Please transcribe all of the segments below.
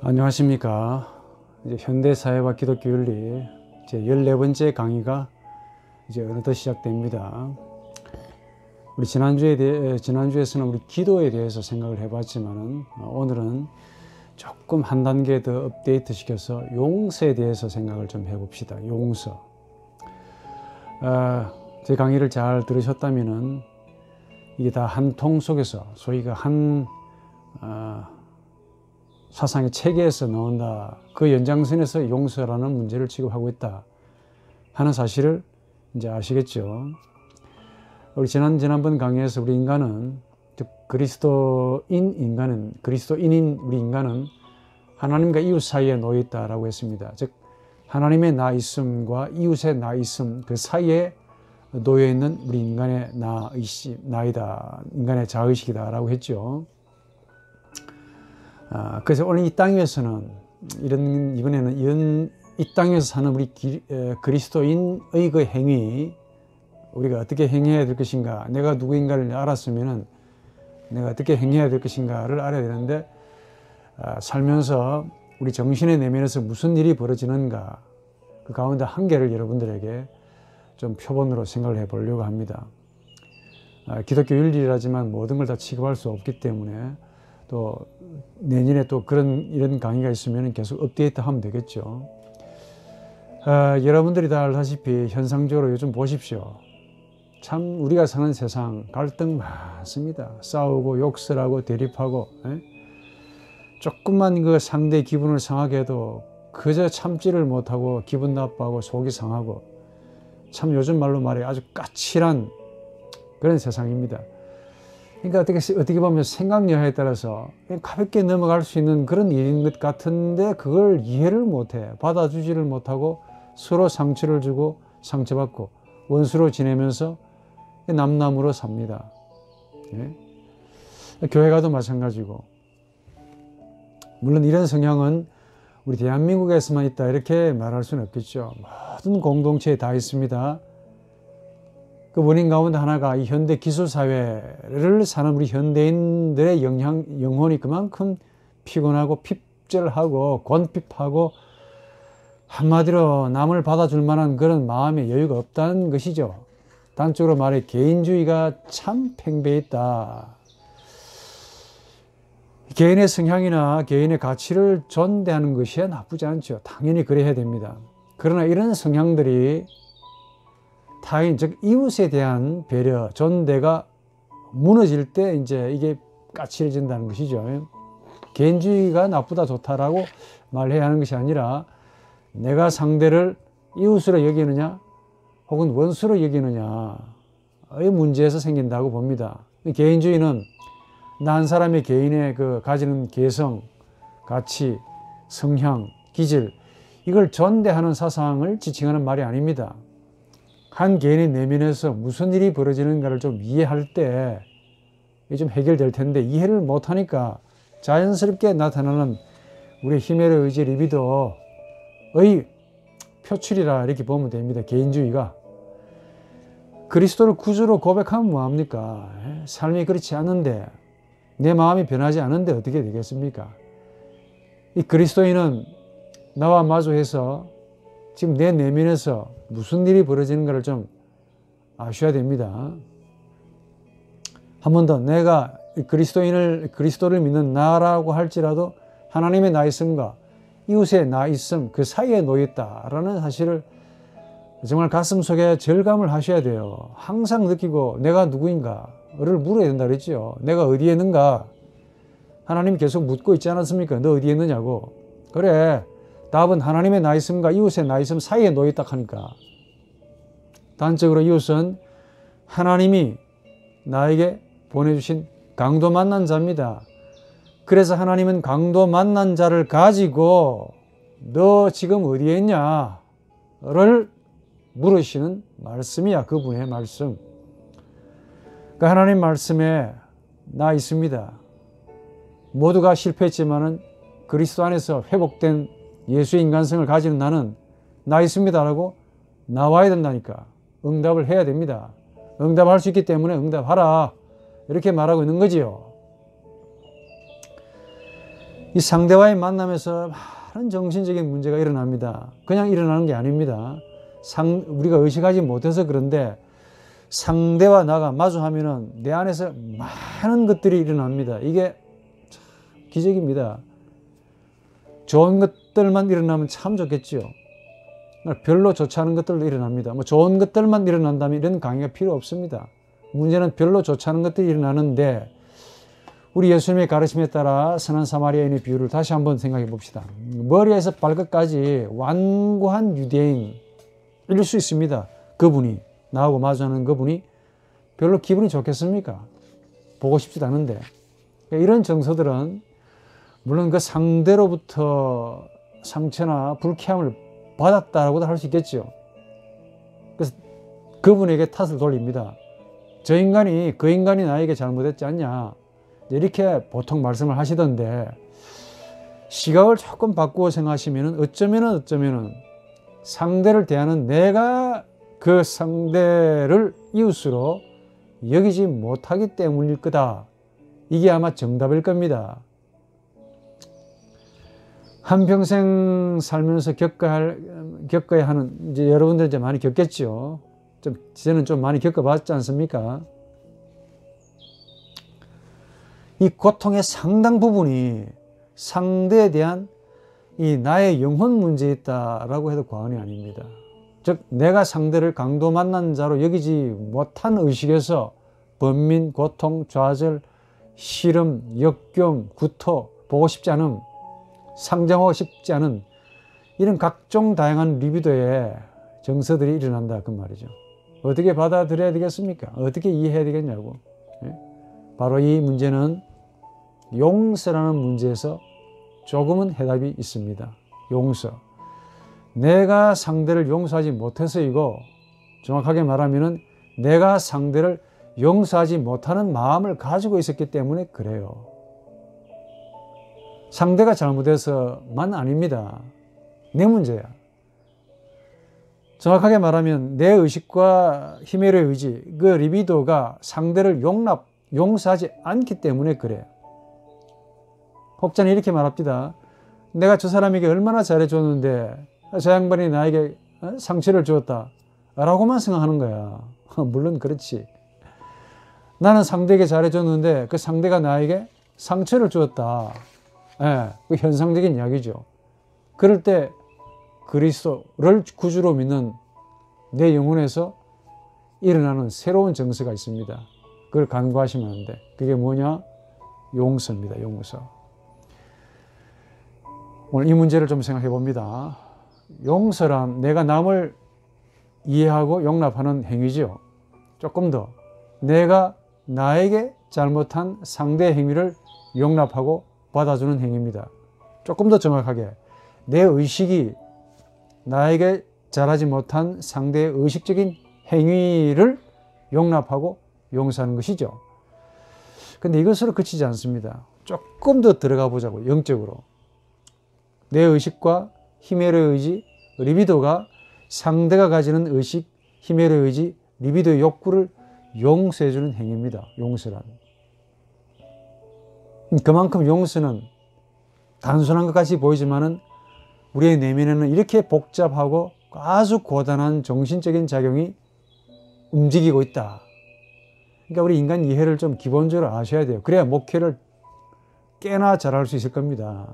안녕하십니까. 이제 현대사회와 기독교 윤리 제 14번째 강의가 이제 어느덧 시작됩니다. 우리 지난주에서는 우리 기도에 대해서 생각을 해봤지만은 오늘은 조금 한 단계 더 업데이트 시켜서 용서에 대해서 생각을 좀 해봅시다. 용서. 제 강의를 잘 들으셨다면은 이게 다 한 통 속에서 소위가 한 사상의 체계에서 나온다. 그 연장선에서 용서라는 문제를 취급하고 있다 하는 사실을 이제 아시겠죠. 우리 지난번 강의에서 우리 인간은, 즉 그리스도인인 우리 인간은 하나님과 이웃 사이에 놓여 있다라고 했습니다. 즉 하나님의 나 있음과 이웃의 나 있음 그 사이에 놓여 있는 우리 인간의 나이다. 인간의 자의식이다라고 했죠. 그래서 오늘 이 땅 위에서는 이번에는 이 땅에서 사는 우리 그리스도인의 그 행위, 우리가 어떻게 행해야 될 것인가, 내가 누구인가를 알았으면은 내가 어떻게 행해야 될 것인가를 알아야 되는데, 살면서 우리 정신의 내면에서 무슨 일이 벌어지는가, 그 가운데 한계를 여러분들에게 좀 표본으로 생각을 해 보려고 합니다. 기독교 윤리라지만 모든 걸 다 취급할 수 없기 때문에 또 내년에 또 이런 강의가 있으면 계속 업데이트 하면 되겠죠. 여러분들이 다 알다시피 현상적으로 요즘 보십시오. 참 우리가 사는 세상 갈등 많습니다. 싸우고 욕설하고 대립하고, 조금만 그 상대의 기분을 상하게 해도 그저 참지를 못하고 기분 나빠하고 속이 상하고, 참 요즘 말로 말해 아주 까칠한 그런 세상입니다. 그러니까 어떻게 보면 생각 여하에 따라서 가볍게 넘어갈 수 있는 그런 일인 것 같은데 그걸 이해를 못해. 받아주지를 못하고 서로 상처를 주고 상처받고 원수로 지내면서 남남으로 삽니다. 교회 가도 마찬가지고. 물론 이런 성향은 우리 대한민국에서만 있다 이렇게 말할 수는 없겠죠. 모든 공동체에 다 있습니다. 그 원인 가운데 하나가 이 현대 기술 사회를 사는 우리 현대인들의 영혼이 그만큼 피곤하고 핍절하고 권핍하고 한마디로 남을 받아줄 만한 그런 마음의 여유가 없다는 것이죠. 단적으로 말해 개인주의가 참 팽배해 있다. 개인의 성향이나 개인의 가치를 존대하는 것이 나쁘지 않죠. 당연히 그래야 됩니다. 그러나 이런 성향들이 타인, 즉 이웃에 대한 배려, 존대가 무너질 때 이제 이게 까칠해진다는 것이죠. 개인주의가 나쁘다 좋다라고 말해야 하는 것이 아니라 내가 상대를 이웃으로 여기느냐 혹은 원수로 여기느냐의 문제에서 생긴다고 봅니다. 개인주의는 난 사람의 개인의 그 가지는 개성, 가치, 성향, 기질, 이걸 존대하는 사상을 지칭하는 말이 아닙니다. 한 개인의 내면에서 무슨 일이 벌어지는가를 좀 이해할 때 이게 좀 해결될 텐데, 이해를 못하니까 자연스럽게 나타나는 우리의 힘의 의지, 리비도의 표출이라 이렇게 보면 됩니다. 개인주의가. 그리스도를 구주로 고백하면 뭐합니까? 삶이 그렇지 않은데, 내 마음이 변하지 않은데 어떻게 되겠습니까? 이 그리스도인은 나와 마주해서 지금 내 내면에서 무슨 일이 벌어지는가를 좀 아셔야 됩니다. 한 번 더, 내가 그리스도를 믿는 나라고 할지라도 하나님의 나 있음과 이웃의 나 있음 그 사이에 놓여 있다라는 사실을 정말 가슴 속에 절감을 하셔야 돼요. 항상 느끼고 내가 누구인가를 물어야 된다 그랬죠. 내가 어디에 있는가? 하나님이 계속 묻고 있지 않았습니까? 너 어디에 있느냐고. 그래, 답은 하나님의 나 있음과 이웃의 나 있음 사이에 놓여 있다 하니까. 단적으로 이웃은 하나님이 나에게 보내주신 강도 만난 자입니다. 그래서 하나님은 강도 만난 자를 가지고 너 지금 어디에 있냐를 물으시는 말씀이야. 그분의 말씀. 그 하나님 말씀에 나 있습니다. 모두가 실패했지만은 그리스도 안에서 회복된 예수의 인간성을 가지는 나는 나 있습니다라고 나와야 된다니까. 응답을 해야 됩니다. 응답할 수 있기 때문에 응답하라 이렇게 말하고 있는 거지요. 이 상대와의 만남에서 많은 정신적인 문제가 일어납니다. 그냥 일어나는 게 아닙니다. 우리가 의식하지 못해서 그런데 상대와 나가 마주하면은 내 안에서 많은 것들이 일어납니다. 이게 참 기적입니다. 좋은 것들만 일어나면 참 좋겠지요. 별로 좋지 않은 것들도 일어납니다. 뭐 좋은 것들만 일어난다면 이런 강의가 필요 없습니다. 문제는 별로 좋지 않은 것들이 일어나는데, 우리 예수님의 가르침에 따라 선한 사마리아인의 비유를 다시 한번 생각해 봅시다. 머리에서 발끝까지 완고한 유대인일 수 있습니다. 그분이, 나하고 마주하는 그분이 별로 기분이 좋겠습니까? 보고 싶지도 않은데. 이런 정서들은 물론 그 상대로부터 상처나 불쾌함을 받았다라고도 할 수 있겠죠. 그래서 그분에게 탓을 돌립니다. 저 인간이, 그 인간이 나에게 잘못했지 않냐, 이렇게 보통 말씀을 하시던데, 시각을 조금 바꾸어 생각하시면 어쩌면은 상대를 대하는 내가 그 상대를 이웃으로 여기지 못하기 때문일 거다. 이게 아마 정답일 겁니다. 한평생 살면서 겪어야 하는, 이제 여러분들 이제 많이 겪겠죠. 저는 좀 많이 겪어봤지 않습니까? 이 고통의 상당 부분이 상대에 대한 이 나의 영혼 문제에 있다라고 해도 과언이 아닙니다. 즉, 내가 상대를 강도 만난 자로 여기지 못한 의식에서 번민, 고통, 좌절, 시름, 역겨움, 구토, 보고 싶지 않음, 상정하고 싶지 않은 이런 각종 다양한 리비도의 정서들이 일어난다, 그 말이죠. 어떻게 받아들여야 되겠습니까? 어떻게 이해해야 되겠냐고. 바로 이 문제는 용서라는 문제에서 조금은 해답이 있습니다. 용서. 내가 상대를 용서하지 못해서이고, 정확하게 말하면 내가 상대를 용서하지 못하는 마음을 가지고 있었기 때문에 그래요. 상대가 잘못해서만 아닙니다. 내 문제야. 정확하게 말하면 내 의식과 힘의 의지, 그 리비도가 상대를 용서하지 않기 때문에 그래요. 혹자는 이렇게 말합니다. 내가 저 사람에게 얼마나 잘해줬는데 저 양반이 나에게 상처를 주었다 라고만 생각하는 거야. 물론 그렇지. 나는 상대에게 잘해줬는데 그 상대가 나에게 상처를 주었다. 그 현상적인 이야기죠. 그럴 때 그리스도를 구주로 믿는 내 영혼에서 일어나는 새로운 정서가 있습니다. 그걸 간과하시면 안 돼. 그게 뭐냐? 용서입니다. 용서. 오늘 이 문제를 좀 생각해 봅니다. 용서란 내가 남을 이해하고 용납하는 행위죠. 조금 더 내가 나에게 잘못한 상대의 행위를 용납하고 받아주는 행위입니다. 조금 더 정확하게 내 의식이 나에게 잘하지 못한 상대의 의식적인 행위를 용납하고 용서하는 것이죠. 근데 이것으로 그치지 않습니다. 조금 더 들어가 보자고, 영적으로. 내 의식과 히메르 의지, 리비도가 상대가 가지는 의식, 히메르 의지, 리비도의 욕구를 용서해주는 행위입니다. 용서란. 그만큼 용서는 단순한 것 같이 보이지만은 우리의 내면에는 이렇게 복잡하고 아주 고단한 정신적인 작용이 움직이고 있다. 그러니까 우리 인간 이해를 좀 기본적으로 아셔야 돼요. 그래야 목회를 꽤나 잘할 수 있을 겁니다.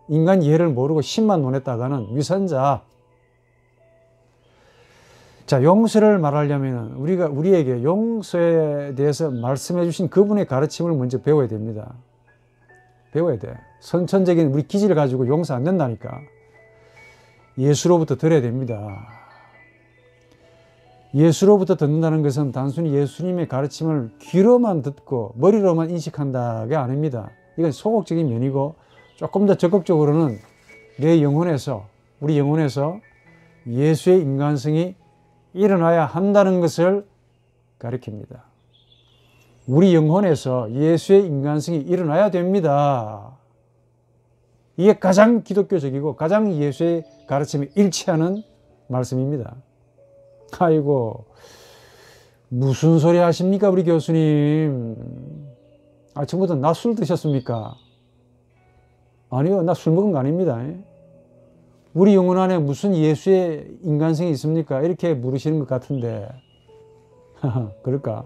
인간 이해를 모르고 신만 논했다가는 위선자. 자, 용서를 말하려면 우리에게 용서에 대해서 말씀해 주신 그분의 가르침을 먼저 배워야 됩니다. 배워야 돼. 선천적인 우리 기질을 가지고 용서 안 된다니까. 예수로부터 들어야 됩니다. 예수로부터 듣는다는 것은 단순히 예수님의 가르침을 귀로만 듣고 머리로만 인식한다가 아닙니다. 이건 소극적인 면이고, 조금 더 적극적으로는 내 영혼에서, 우리 영혼에서 예수의 인간성이 일어나야 한다는 것을 가리킵니다. 우리 영혼에서 예수의 인간성이 일어나야 됩니다. 이게 가장 기독교적이고 가장 예수의 가르침에 일치하는 말씀입니다. 아이고, 무슨 소리 하십니까 우리 교수님? 아침부터 낮술 드셨습니까? 아니요, 나 술 먹은 거 아닙니다. 우리 영혼 안에 무슨 예수의 인간성이 있습니까? 이렇게 물으시는 것 같은데 그럴까?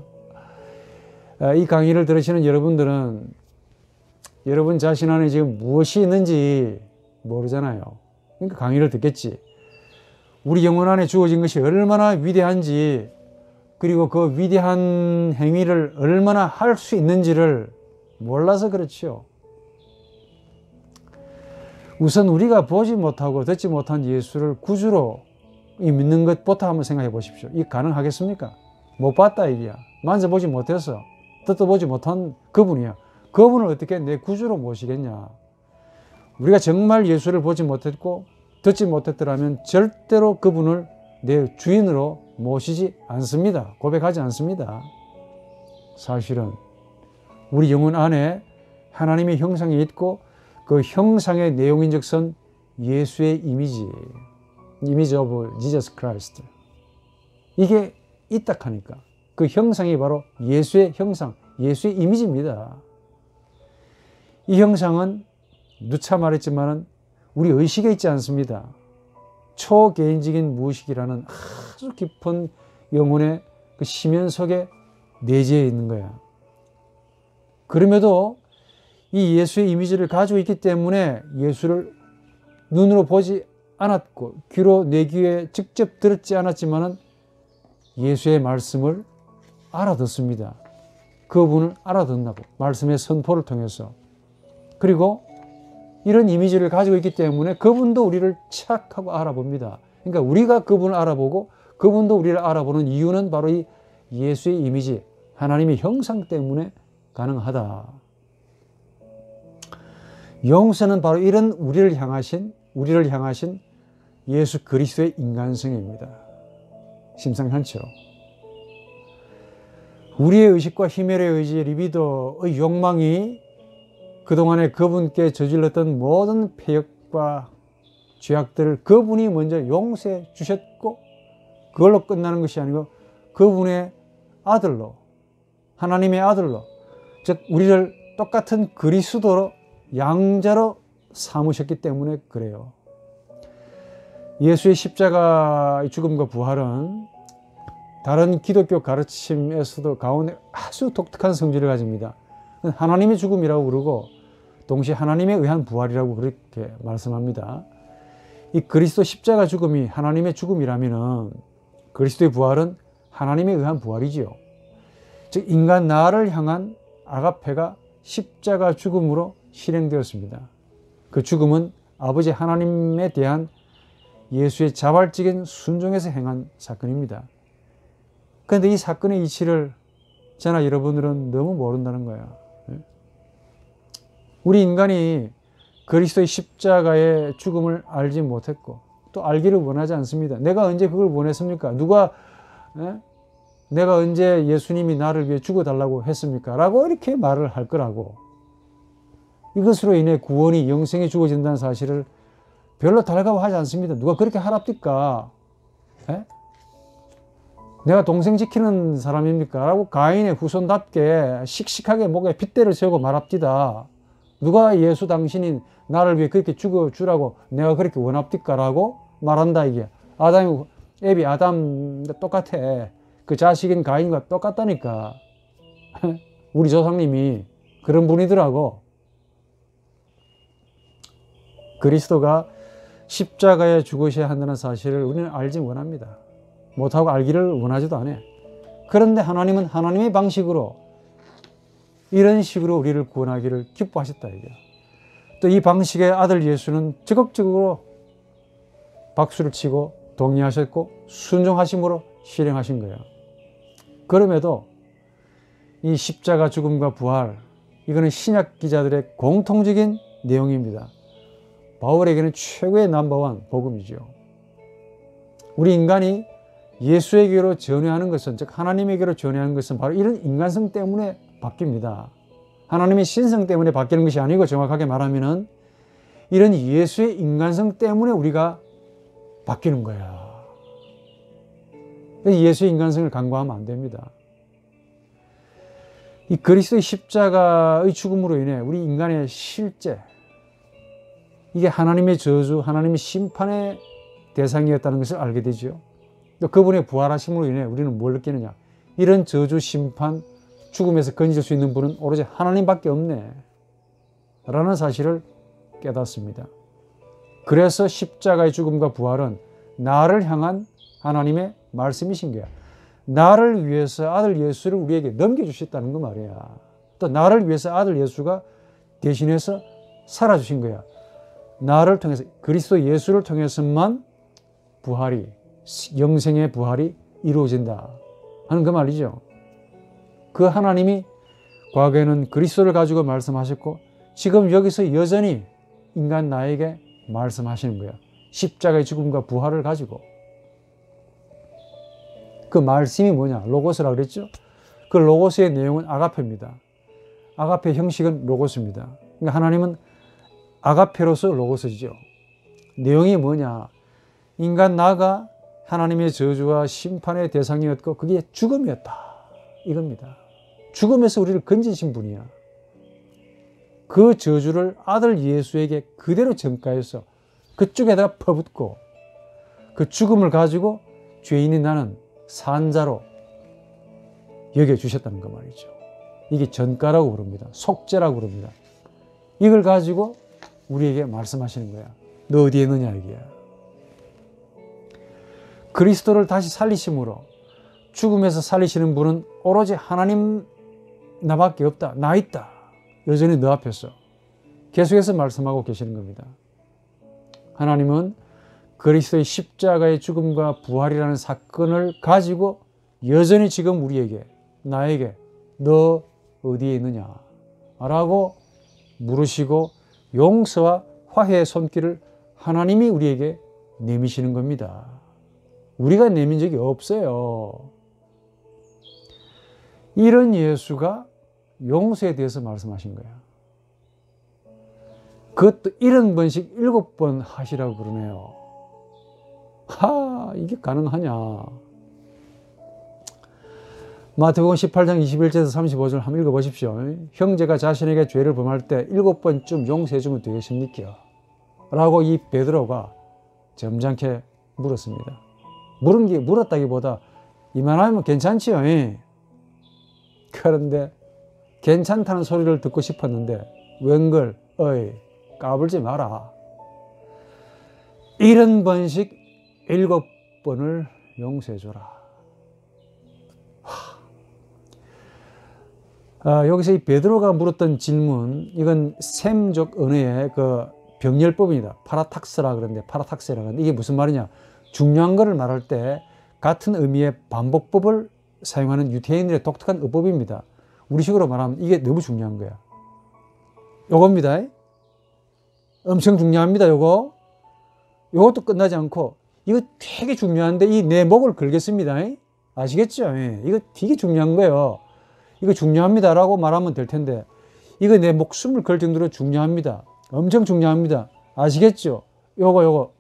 이 강의를 들으시는 여러분들은 여러분 자신 안에 지금 무엇이 있는지 모르잖아요. 그러니까 강의를 듣겠지. 우리 영혼 안에 주어진 것이 얼마나 위대한지, 그리고 그 위대한 행위를 얼마나 할 수 있는지를 몰라서 그렇지요. 우선 우리가 보지 못하고 듣지 못한 예수를 구주로 믿는 것부터 한번 생각해 보십시오. 이게 가능하겠습니까? 못 봤다 이게야. 만져보지 못해서, 듣도 보지 못한 그분이야. 그분을 어떻게 내 구주로 모시겠냐. 우리가 정말 예수를 보지 못했고 듣지 못했더라면 절대로 그분을 내 주인으로 모시지 않습니다. 고백하지 않습니다. 사실은 우리 영혼 안에 하나님의 형상이 있고 그 형상의 내용인즉슨 예수의 이미지 오브 지저스 크라이스트, 이게 있다 하니까 그 형상이 바로 예수의 형상, 예수의 이미지입니다. 이 형상은 누차 말했지만 우리 의식에 있지 않습니다. 초개인적인 무의식이라는 아주 깊은 영혼의 그 심연 속에 내재해 있는 거야. 그럼에도 이 예수의 이미지를 가지고 있기 때문에 예수를 눈으로 보지 않았고 귀로 내 귀에 직접 들었지 않았지만 예수의 말씀을 알아듣습니다. 그분을 알아듣는다고, 말씀의 선포를 통해서. 그리고 이런 이미지를 가지고 있기 때문에 그분도 우리를 착하고 알아봅니다. 그러니까 우리가 그분을 알아보고 그분도 우리를 알아보는 이유는 바로 이 예수의 이미지, 하나님의 형상 때문에 가능하다. 용서는 바로 이런 우리를 향하신 예수 그리스도의 인간성입니다. 심상찮죠? 우리의 의식과 힘의 의지, 리비도의 욕망이 그동안에 그분께 저질렀던 모든 폐역과 죄악들을 그분이 먼저 용서해 주셨고, 그걸로 끝나는 것이 아니고 그분의 아들로, 하나님의 아들로, 즉 우리를 똑같은 그리스도로 양자로 삼으셨기 때문에 그래요. 예수의 십자가의 죽음과 부활은 다른 기독교 가르침에서도 가운데 아주 독특한 성질을 가집니다. 하나님의 죽음이라고 그러고 동시에 하나님에 의한 부활이라고 그렇게 말씀합니다. 이 그리스도 십자가 죽음이 하나님의 죽음이라면 그리스도의 부활은 하나님에 의한 부활이지요. 즉 인간 나를 향한 아가페가 십자가 죽음으로 실행되었습니다. 그 죽음은 아버지 하나님에 대한 예수의 자발적인 순종에서 행한 사건입니다. 그런데 이 사건의 이치를 저나 여러분들은 너무 모른다는 거야. 우리 인간이 그리스도의 십자가의 죽음을 알지 못했고 또 알기를 원하지 않습니다. 내가 언제 그걸 원했습니까? 내가 언제 예수님이 나를 위해 죽어달라고 했습니까? 라고 이렇게 말을 할 거라고. 이것으로 인해 구원이, 영생이 주어진다는 사실을 별로 달가워하지 않습니다. 누가 그렇게 하랍니까? 내가 동생 지키는 사람입니까? 라고 가인의 후손답게 씩씩하게 목에 핏대를 세우고 말합디다. 누가 예수 당신이 나를 위해 그렇게 죽어주라고 내가 그렇게 원합니까? 라고 말한다 이게. 애비 아담 똑같아. 그 자식인 가인과 똑같다니까. 우리 조상님이 그런 분이더라고. 그리스도가 십자가에 죽으셔야 한다는 사실을 우리는 알지 원합니다. 못하고 알기를 원하지도 않아요. 그런데 하나님은 하나님의 방식으로 이런 식으로 우리를 구원하기를 기뻐하셨다 이게. 또 이 방식의 아들 예수는 적극적으로 박수를 치고 동의하셨고 순종하심으로 실행하신 거예요. 그럼에도 이 십자가 죽음과 부활, 이거는 신약 기자들의 공통적인 내용입니다. 바울에게는 최고의 넘버원 복음이죠. 우리 인간이 예수에게로 전해하는 것은, 즉 하나님에게로 전해하는 것은 바로 이런 인간성 때문에 바뀝니다. 하나님의 신성 때문에 바뀌는 것이 아니고 정확하게 말하면은 이런 예수의 인간성 때문에 우리가 바뀌는 거야. 예수의 인간성을 간과하면 안 됩니다. 이 그리스도의 십자가의 죽음으로 인해 우리 인간의 실제, 이게 하나님의 저주, 하나님의 심판의 대상이었다는 것을 알게 되죠. 또 그분의 부활하심으로 인해 우리는 뭘 느끼느냐? 이런 저주, 심판, 죽음에서 건질 수 있는 분은 오로지 하나님밖에 없네 라는 사실을 깨닫습니다. 그래서 십자가의 죽음과 부활은 나를 향한 하나님의 말씀이신 거야. 나를 위해서 아들 예수를 우리에게 넘겨주셨다는 거 말이야. 또 나를 위해서 아들 예수가 대신해서 살아주신 거야. 나를 통해서, 그리스도 예수를 통해서만 부활이, 영생의 부활이 이루어진다 하는 그 말이죠. 그 하나님이 과거에는 그리스도를 가지고 말씀하셨고 지금 여기서 여전히 인간 나에게 말씀하시는 거야. 십자가의 죽음과 부활을 가지고. 그 말씀이 뭐냐? 로고스라고 그랬죠? 그 로고스의 내용은 아가페입니다. 아가페 형식은 로고스입니다. 그러니까 하나님은 아가페로서 로고스죠. 내용이 뭐냐? 인간 나가 하나님의 저주와 심판의 대상이었고 그게 죽음이었다. 이겁니다. 죽음에서 우리를 건지신 분이야. 그 저주를 아들 예수에게 그대로 전가해서 그쪽에다가 퍼붓고 그 죽음을 가지고 죄인인 나는 산자로 여겨주셨다는 거 말이죠. 이게 전가라고 부릅니다. 속죄라고 부릅니다. 이걸 가지고 우리에게 말씀하시는 거야. 너 어디에 있느냐 이게야. 그리스도를 다시 살리심으로 죽음에서 살리시는 분은 오로지 하나님 나밖에 없다. 나 있다. 여전히 너 앞에서 계속해서 말씀하고 계시는 겁니다. 하나님은 그리스도의 십자가의 죽음과 부활이라는 사건을 가지고 여전히 지금 우리에게, 나에게 너 어디에 있느냐 라고 물으시고 용서와 화해의 손길을 하나님이 우리에게 내미시는 겁니다. 우리가 내민 적이 없어요. 이런 예수가 용서에 대해서 말씀하신 거야. 그것도 70번씩 7번 하시라고 그러네요. 이게 가능하냐. 마태복음 18장 21절에서 35절 한번 읽어보십시오. 형제가 자신에게 죄를 범할 때 7번쯤 용서해 주면 되겠습니까? 라고 이 베드로가 점잖게 물었습니다. 물었다기보다 이만하면 괜찮지요. 그런데 괜찮다는 소리를 듣고 싶었는데 웬걸 어이 까불지 마라. 70번씩 7번을 용서해 줘라. 여기서 이 베드로가 물었던 질문, 이건 셈족 언어의 그 병렬법입니다. 파라탁스라 그러는데, 파라탁세라 그러는데 이게 무슨 말이냐? 중요한 것을 말할 때 같은 의미의 반복법을 사용하는 유태인들의 독특한 어법입니다. 우리식으로 말하면 이게 너무 중요한 거야. 요겁니다. 엄청 중요합니다. 요것도 끝나지 않고 이거 되게 중요한데 이 내 목을 걸겠습니다. 아시겠죠? 이거 되게 중요한 거예요. 이거 중요합니다 라고 말하면 될 텐데 이거 내 목숨을 걸 정도로 중요합니다. 엄청 중요합니다. 아시겠죠? 요거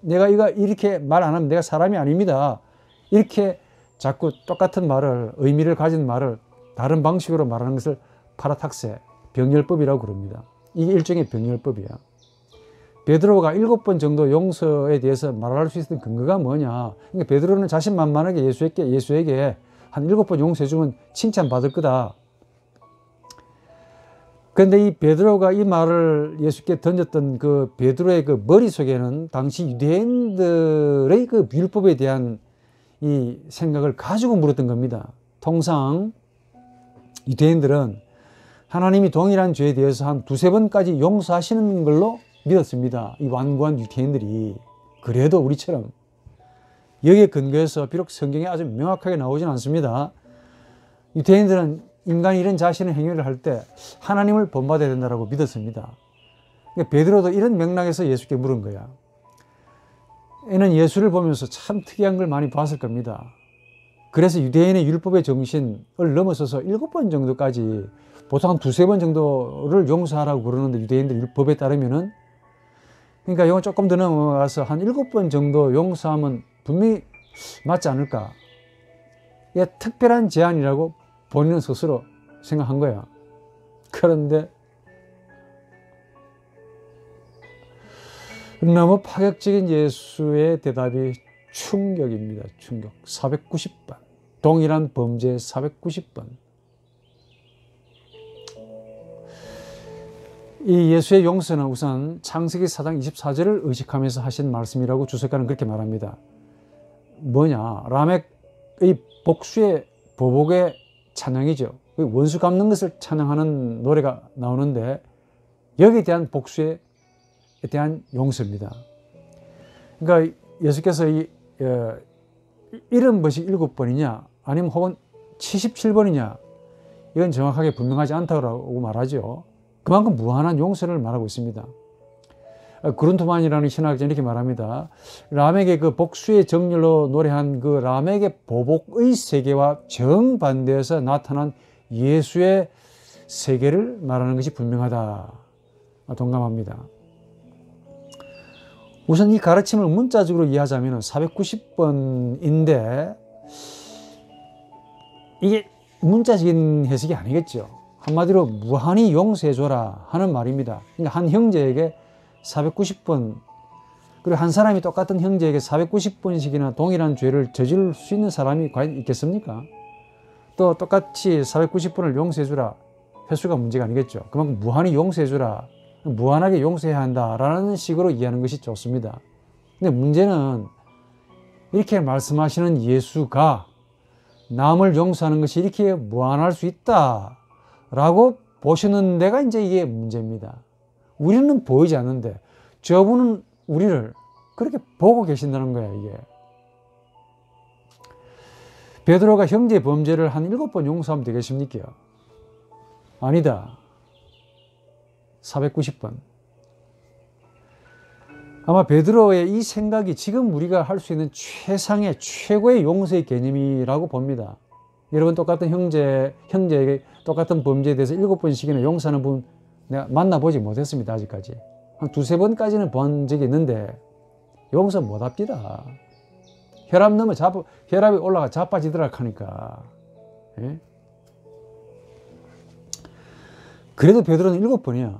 내가 이거 이렇게 말 안 하면 내가 사람이 아닙니다. 이렇게 자꾸 똑같은 말을, 의미를 가진 말을 다른 방식으로 말하는 것을 파라탁세, 병렬법이라고 그럽니다. 이게 일종의 병렬법이야. 베드로가 7번 정도 용서에 대해서 말할 수 있었던 근거가 뭐냐? 그러니까 베드로는 자신만만하게 예수에게 한 7번 용서해주면 칭찬받을 거다. 그런데 이 베드로가 이 말을 예수께 던졌던 그 베드로의 그 머릿속에는 당시 유대인들의 그 율법에 대한 이 생각을 가지고 물었던 겁니다. 통상 유대인들은 하나님이 동일한 죄에 대해서 한 2-3번까지 용서하시는 걸로 믿었습니다. 이 완고한 유대인들이. 그래도 우리처럼 여기에 근거해서 비록 성경에 아주 명확하게 나오진 않습니다. 유대인들은 인간이 이런 자신의 행위를 할 때 하나님을 본받아야 된다고 믿었습니다. 그러니까 베드로도 이런 맥락에서 예수께 물은 거야. 얘는 예수를 보면서 참 특이한 걸 많이 봤을 겁니다. 그래서 유대인의 율법의 정신을 넘어서서 7번 정도까지, 보통 한 2-3번 정도를 용서하라고 그러는데 유대인들 율법에 따르면은, 그러니까 이건 조금 더 넘어가서 한 7번 정도 용서하면 분명히 맞지 않을까. 이게 특별한 제안이라고 본인은 스스로 생각한 거야. 그런데 너무 파격적인 예수의 대답이 충격입니다. 충격. 490번. 동일한 범죄 490번. 이 예수의 용서는 우선 창세기 4장 24절을 의식하면서 하신 말씀이라고 주석가는 그렇게 말합니다. 뭐냐? 라멕의 복수의 보복의 찬양이죠. 원수 갚는 것을 찬양하는 노래가 나오는데 여기에 대한 복수에 대한 용서입니다. 그러니까 예수께서 70번씩 7번이냐 아니면 혹은 77번이냐 이건 정확하게 분명하지 않다고 말하죠. 그만큼 무한한 용서를 말하고 있습니다. 그룬트만이라는 신학자는 이렇게 말합니다. 라멕의 그 복수의 정렬로 노래한 그 라멕의 보복의 세계와 정반대에서 나타난 예수의 세계를 말하는 것이 분명하다. 동감합니다. 우선 이 가르침을 문자적으로 이해하자면 490번인데 이게 문자적인 해석이 아니겠죠. 한마디로 무한히 용서해줘라 하는 말입니다. 그러니까 한 형제에게 490번 그리고 한 사람이 똑같은 형제에게 490번씩이나 동일한 죄를 저질 수 있는 사람이 과연 있겠습니까? 또 똑같이 490번을 용서해주라 횟수가 문제가 아니겠죠. 그만큼 무한히 용서해주라 무한하게 용서해야 한다라는 식으로 이해하는 것이 좋습니다. 근데 문제는 이렇게 말씀하시는 예수가 남을 용서하는 것이 이렇게 무한할 수 있다라고 보시는 데가 이제 이게 문제입니다. 우리는 보이지 않는데 저분은 우리를 그렇게 보고 계신다는 거야, 이게. 베드로가 형제 범죄를 한 7번 용서하면 되겠습니까? 아니다. 490번. 아마 베드로의 이 생각이 지금 우리가 할 수 있는 최상의 최고의 용서의 개념이라고 봅니다. 여러분 똑같은 형제에게 똑같은 범죄에 대해서 7번씩이나 용서하는 분 내가 만나보지 못했습니다. 아직까지. 한 2-3번까지는 본 적이 있는데 용서 못합니다. 혈압이 올라가 자빠지더라 하니까. 예? 그래도 베드로는 7번이야.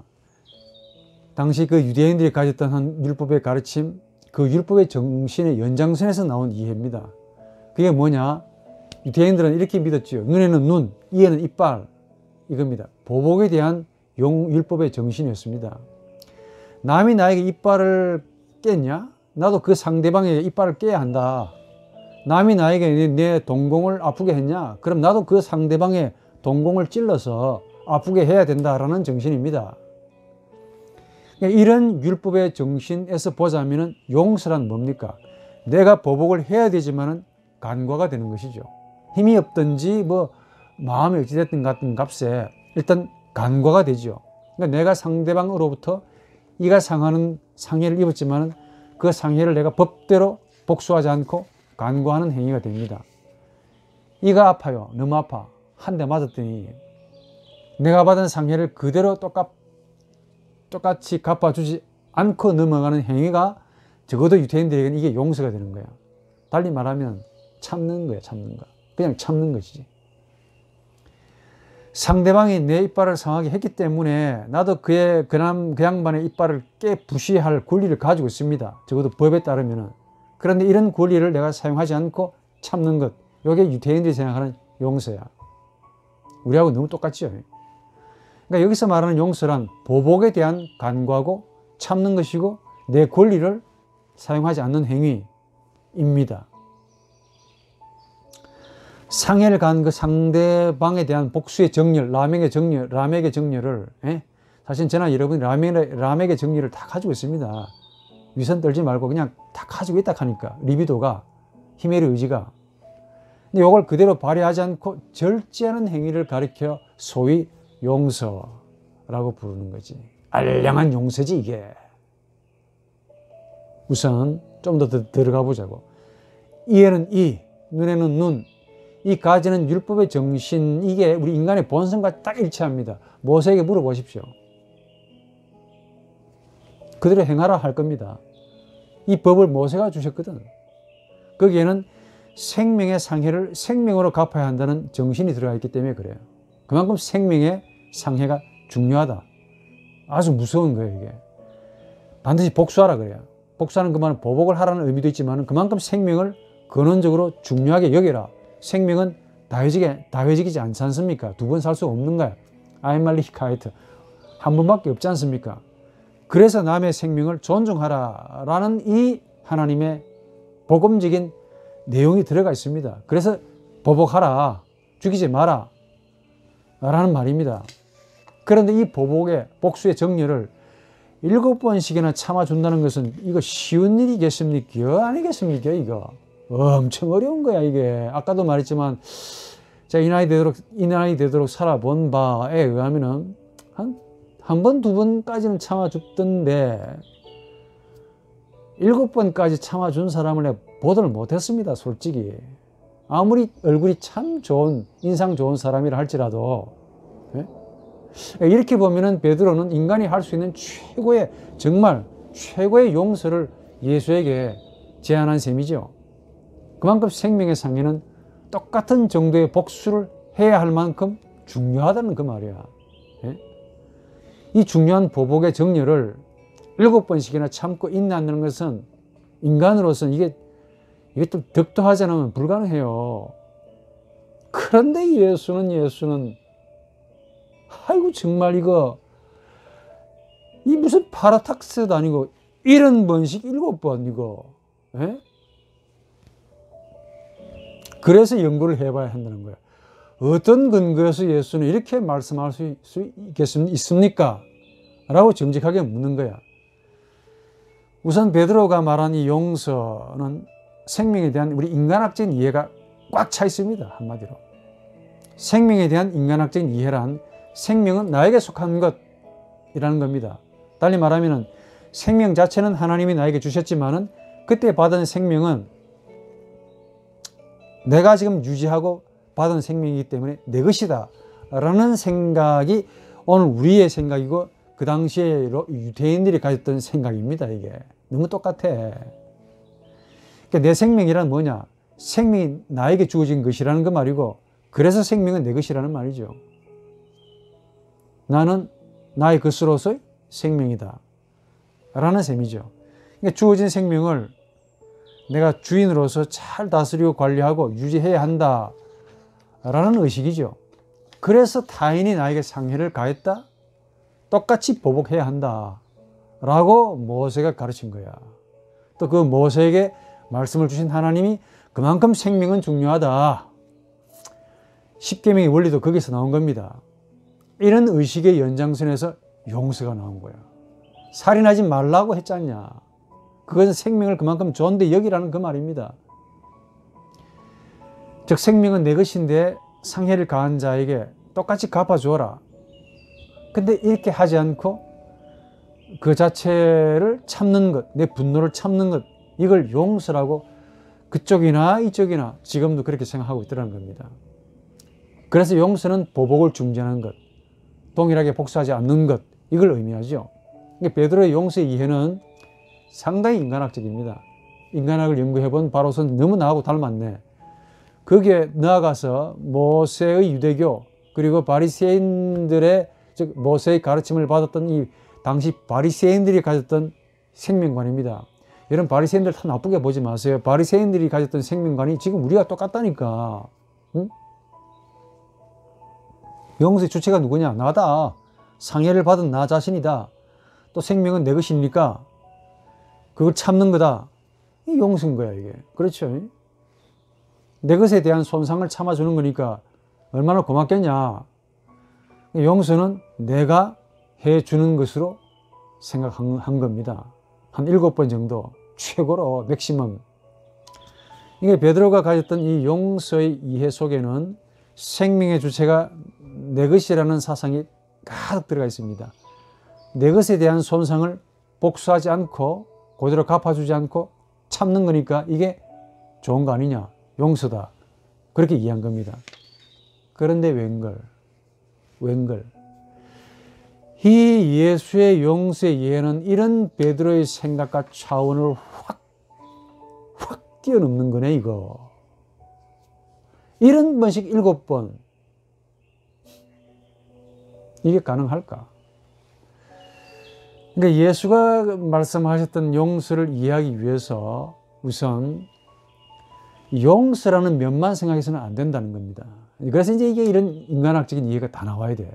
당시 그 유대인들이 가졌던 한 율법의 가르침, 그 율법의 정신의 연장선에서 나온 이해입니다. 그게 뭐냐? 유대인들은 이렇게 믿었지요. 눈에는 눈, 이에는 이빨. 이겁니다. 보복에 대한 율법의 정신이었습니다. 남이 나에게 이빨을 깼냐? 나도 그 상대방에게 이빨을 깨야 한다. 남이 나에게 내 동공을 아프게 했냐? 그럼 나도 그 상대방의 동공을 찔러서 아프게 해야 된다라는 정신입니다. 이런 율법의 정신에서 보자면 용서란 뭡니까? 내가 보복을 해야 되지만은 간과가 되는 것이죠. 힘이 없든지 뭐 마음이 어찌됐든 같은 값에 일단 간과가 되죠. 그러니까 내가 상대방으로부터 이가 상하는 상해를 입었지만은 그 상해를 내가 법대로 복수하지 않고 간과하는 행위가 됩니다. 이가 아파요. 너무 아파. 한 대 맞았더니 내가 받은 상해를 그대로 똑같이 갚아주지 않고 넘어가는 행위가 적어도 유대인들에게는 이게 용서가 되는 거야. 달리 말하면 참는 거야, 참는 거. 그냥 참는 것이지. 상대방이 내 이빨을 상하게 했기 때문에 나도 그 양반의 이빨을 깨부시할 권리를 가지고 있습니다. 적어도 법에 따르면은. 그런데 이런 권리를 내가 사용하지 않고 참는 것. 이게 유대인들이 생각하는 용서야. 우리하고 너무 똑같죠. 그러니까 여기서 말하는 용서란 보복에 대한 간과고 참는 것이고 내 권리를 사용하지 않는 행위입니다. 상해를 간 그 상대방에 대한 복수의 정렬, 라멕의 정렬을 사실 저나 여러분이 라멕의 정렬을 다 가지고 있습니다. 위선 떨지 말고 그냥 다 가지고 있다 하니까 리비도가 히메르 의지가. 근데 이걸 그대로 발휘하지 않고 절제하는 행위를 가리켜 소위 용서라고 부르는 거지. 알량한 용서지 이게. 우선 좀 더 들어가 보자고. 이에는 이, 눈에는 눈. 이 가지는 율법의 정신, 이게 우리 인간의 본성과 딱 일치합니다. 모세에게 물어보십시오. 그대로 행하라 할 겁니다. 이 법을 모세가 주셨거든. 거기에는 생명의 상해를 생명으로 갚아야 한다는 정신이 들어가 있기 때문에 그래요. 그만큼 생명의 상해가 중요하다. 아주 무서운 거예요, 이게. 반드시 복수하라 그래요. 복수하는 그 말은 보복을 하라는 의미도 있지만 그만큼 생명을 근원적으로 중요하게 여겨라. 생명은 다회적이지 않지 않습니까? 두 번 살 수 없는 거야. 아이말리 히카이트. 한 번밖에 없지 않습니까? 그래서 남의 생명을 존중하라 라는 이 하나님의 복음적인 내용이 들어가 있습니다. 그래서 보복하라, 죽이지 마라 라는 말입니다. 그런데 이 보복의 복수의 정렬을 7번씩이나 참아준다는 것은 이거 쉬운 일이겠습니까? 아니겠습니까? 이거 엄청 어려운 거야 이게. 아까도 말했지만 제가 이 나이 되도록 살아본 바에 의하면은 한 번, 두 번까지는 참아줬던데 7번까지 참아준 사람을 내가 보도를 못했습니다. 솔직히. 아무리 얼굴이 참 좋은, 인상 좋은 사람이라 할지라도. 예? 이렇게 보면은 베드로는 인간이 할 수 있는 정말 최고의 용서를 예수에게 제안한 셈이죠. 그만큼 생명의 상해는 똑같은 정도의 복수를 해야 할 만큼 중요하다는 그 말이야. 예? 이 중요한 보복의 정렬을 7번씩이나 참고 인내한다는 것은 인간으로서는 이게 좀 덕도하지 않으면 불가능해요. 그런데 예수는 아이고 정말 이거 이 무슨 파라탁스도 아니고 70번씩 7번 이거. 예? 그래서 연구를 해봐야 한다는 거야. 어떤 근거에서 예수는 이렇게 말씀할 수 있습니까? 라고 정직하게 묻는 거야. 우선 베드로가 말한 이 용서는 생명에 대한 우리 인간학적인 이해가 꽉 차 있습니다. 한마디로. 생명에 대한 인간학적인 이해란 생명은 나에게 속한 것이라는 겁니다. 달리 말하면 생명 자체는 하나님이 나에게 주셨지만은 그때 받은 생명은 내가 지금 유지하고 받은 생명이기 때문에 내 것이다 라는 생각이 오늘 우리의 생각이고 그 당시에 유대인들이 가졌던 생각입니다. 이게 너무 똑같아. 그러니까 내 생명이란 뭐냐? 생명이 나에게 주어진 것이라는 그 말이고 그래서 생명은 내 것이라는 말이죠. 나는 나의 것으로서의 생명이다 라는 셈이죠. 그러니까 주어진 생명을 내가 주인으로서 잘 다스리고 관리하고 유지해야 한다 라는 의식이죠. 그래서 타인이 나에게 상해를 가했다? 똑같이 보복해야 한다 라고 모세가 가르친 거야. 또 그 모세에게 말씀을 주신 하나님이 그만큼 생명은 중요하다. 십계명의 원리도 거기서 나온 겁니다. 이런 의식의 연장선에서 용서가 나온 거야. 살인하지 말라고 했잖냐. 그것은 생명을 그만큼 좋은데 여기라는 그 말입니다. 즉 생명은 내 것인데 상해를 가한 자에게 똑같이 갚아주어라. 근데 이렇게 하지 않고 그 자체를 참는 것, 내 분노를 참는 것, 이걸 용서라고 그쪽이나 이쪽이나 지금도 그렇게 생각하고 있더라는 겁니다. 그래서 용서는 보복을 중지하는 것, 동일하게 복수하지 않는 것, 이걸 의미하죠. 베드로의 용서의 이해는 상당히 인간학적입니다. 인간학을 연구해본 바로선 너무 나하고 닮았네. 거기에 나아가서 모세의 유대교 그리고 바리새인들의 즉 모세의 가르침을 받았던 이 당시 바리새인들이 가졌던 생명관입니다. 여러분 바리새인들 다 나쁘게 보지 마세요. 바리새인들이 가졌던 생명관이 지금 우리가 똑같다니까. 응? 용서의 주체가 누구냐? 나다. 상해를 받은 나 자신이다. 또 생명은 내 것이니까 그걸 참는 거다. 이 용서인 거야 이게. 그렇죠? 내 것에 대한 손상을 참아주는 거니까 얼마나 고맙겠냐. 용서는 내가 해주는 것으로 생각한 겁니다. 한 7번 정도 최고로 맥시멈. 이게 베드로가 가졌던 이 용서의 이해 속에는 생명의 주체가 내 것이라는 사상이 가득 들어가 있습니다. 내 것에 대한 손상을 복수하지 않고 그대로 갚아주지 않고 참는 거니까 이게 좋은 거 아니냐. 용서다. 그렇게 이해한 겁니다. 그런데 웬걸. 이 예수의 용서의 이해는 이런 베드로의 생각과 차원을 확 뛰어넘는 거네 이거. 70번씩 7번. 이게 가능할까? 그러니까 예수가 말씀하셨던 용서를 이해하기 위해서 우선 용서라는 면만 생각해서는 안 된다는 겁니다. 그래서 이제 이게 이런 인간학적인 이해가 다 나와야 돼.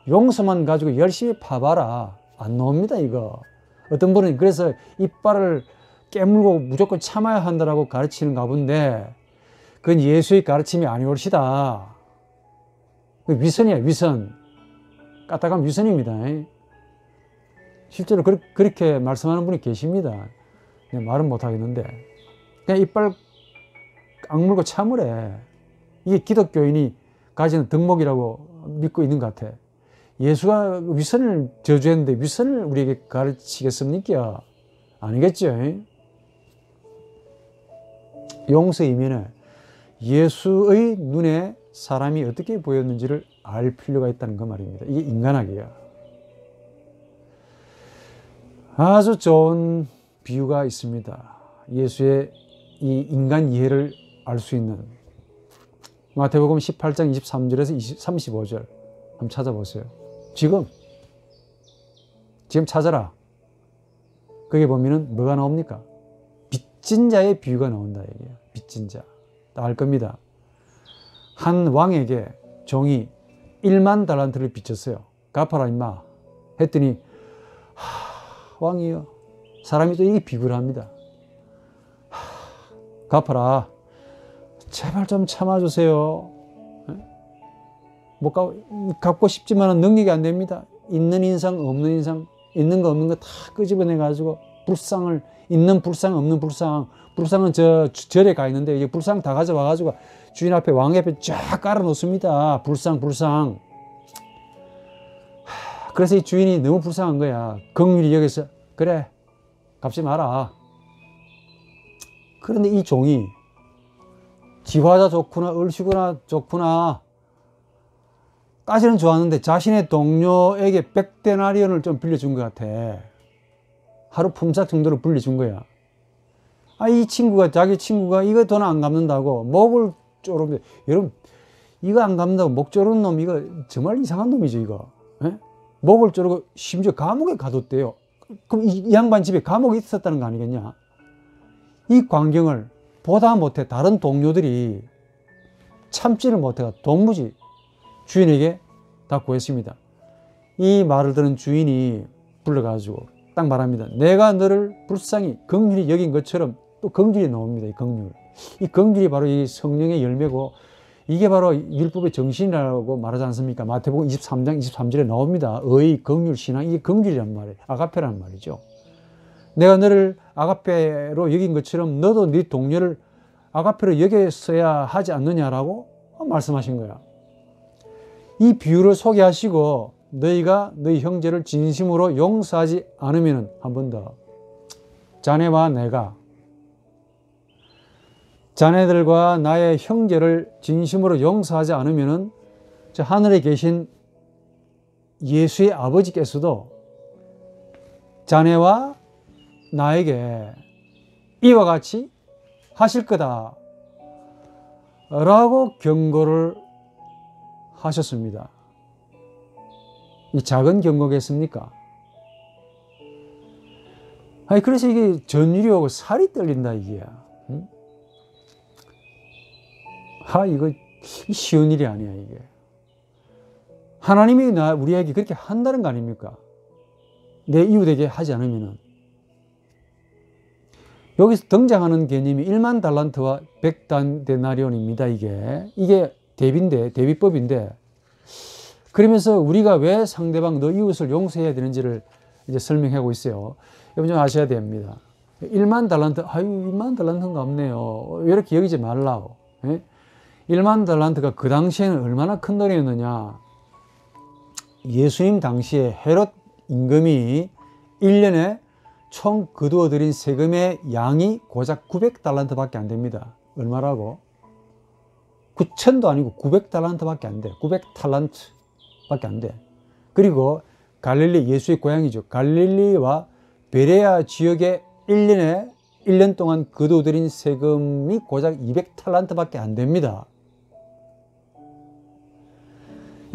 용서만 가지고 열심히 파봐라. 안 나옵니다, 이거. 어떤 분은 그래서 이빨을 깨물고 무조건 참아야 한다라고 가르치는 가본데 그건 예수의 가르침이 아니올시다. 위선이야, 위선. 까딱한 위선입니다. 실제로 그렇게 말씀하는 분이 계십니다. 말은 못하겠는데. 그냥 이빨 악물고 참으래. 이게 기독교인이 가지는 덕목이라고 믿고 있는 것 같아. 예수가 위선을 저주했는데 위선을 우리에게 가르치겠습니까? 아니겠죠. 용서 이면에 예수의 눈에 사람이 어떻게 보였는지를 알 필요가 있다는 그 말입니다. 이게 인간학이야. 아주 좋은 비유가 있습니다. 예수의 이 인간 이해를 알 수 있는 마태복음 18장 23절에서 35절 한번 찾아보세요. 지금 찾아라. 거기 보면은 뭐가 나옵니까? 빚진 자의 비유가 나온다. 이게 빚진 자. 다 알 겁니다. 한 왕에게 종이 1만 달란트를 빚졌어요. 갚아라 임마 했더니 왕이요. 사람이 또 이게 비굴 합니다. 갚아라. 제발 좀 참아주세요. 못 갚고 싶지만 능력이 안 됩니다. 있는 인상 없는 인상 있는 거 없는 거 다 끄집어내 가지고 불상을 있는 불상 없는 불상 불상은 저 절에 가 있는데 이제 불상 다 가져와 가지고 주인 앞에 왕 앞에 쫙 깔아 놓습니다. 불상 그래서 이 주인이 너무 불쌍한 거야. 긍휼히 여기서 그래 갚지 마라. 그런데 이 종이 지화자 좋구나 얼씨구나 좋구나 까지는 좋았는데 자신의 동료에게 100데나리온을 좀 빌려준 것 같아. 하루 품삯 정도로 빌려준 거야. 이 친구가 자기 친구가 이거 돈 안 갚는다고 목을 조르는데 여러분 이거 안 갚는다고 목 조르는 놈 이거 정말 이상한 놈이죠 이거. 에? 목을 조르고 심지어 감옥에 가뒀대요. 그럼 이 양반 집에 감옥에 있었다는 거 아니겠냐. 이 광경을 보다 못해 다른 동료들이 참지를 못해가 도무지 주인에게 다 구했습니다. 이 말을 들은 주인이 불러가지고 딱 말합니다. 내가 너를 불쌍히 긍휼히 여긴 것처럼 또 긍휼이 나옵니다. 이 긍휼이 바로 이 성령의 열매고 이게 바로 율법의 정신이라고 말하지 않습니까? 마태복음 23장 23절에 나옵니다. 의, 긍휼, 신앙, 이게 긍휼이란 말이에요. 아가페라는 말이죠. 내가 너를 아가페로 여긴 것처럼 너도 네 동료를 아가페로 여겼어야 하지 않느냐라고 말씀하신 거야. 이 비유를 소개하시고 너희가 너희 형제를 진심으로 용서하지 않으면 한 번 더 자네와 내가 자네들과 나의 형제를 진심으로 용서하지 않으면 저 하늘에 계신 예수의 아버지께서도 자네와 나에게 이와 같이 하실 거다 라고 경고를 하셨습니다. 이 작은 경고겠습니까? 그래서 이게 전율이 오고 살이 떨린다 이게. 응? 이거 쉬운 일이 아니야 이게. 하나님이 우리에게 그렇게 한다는 거 아닙니까? 내 이웃에게 하지 않으면은. 여기서 등장하는 개념이 1만 달란트와 100데나리온입니다. 이게 대비법인데 그러면서 우리가 왜 상대방 너 이웃을 용서해야 되는지를 이제 설명하고 있어요. 여러분 좀 아셔야 됩니다. 1만 달란트, 1만 달란트가 없네요. 이렇게 여기지 말라고. 1만 달란트가 그 당시에는 얼마나 큰 돈이었느냐. 예수님 당시에 헤롯 임금이 1년에 총 거두어 들인 세금의 양이 고작 900달란트 밖에 안 됩니다. 얼마라고? 9천도 아니고 900달란트 밖에 안 돼. 900달란트 밖에 안 돼. 그리고 갈릴리, 예수의 고향이죠. 갈릴리와 베레아 지역에 1년 동안 거두어 들인 세금이 고작 200달란트 밖에 안 됩니다.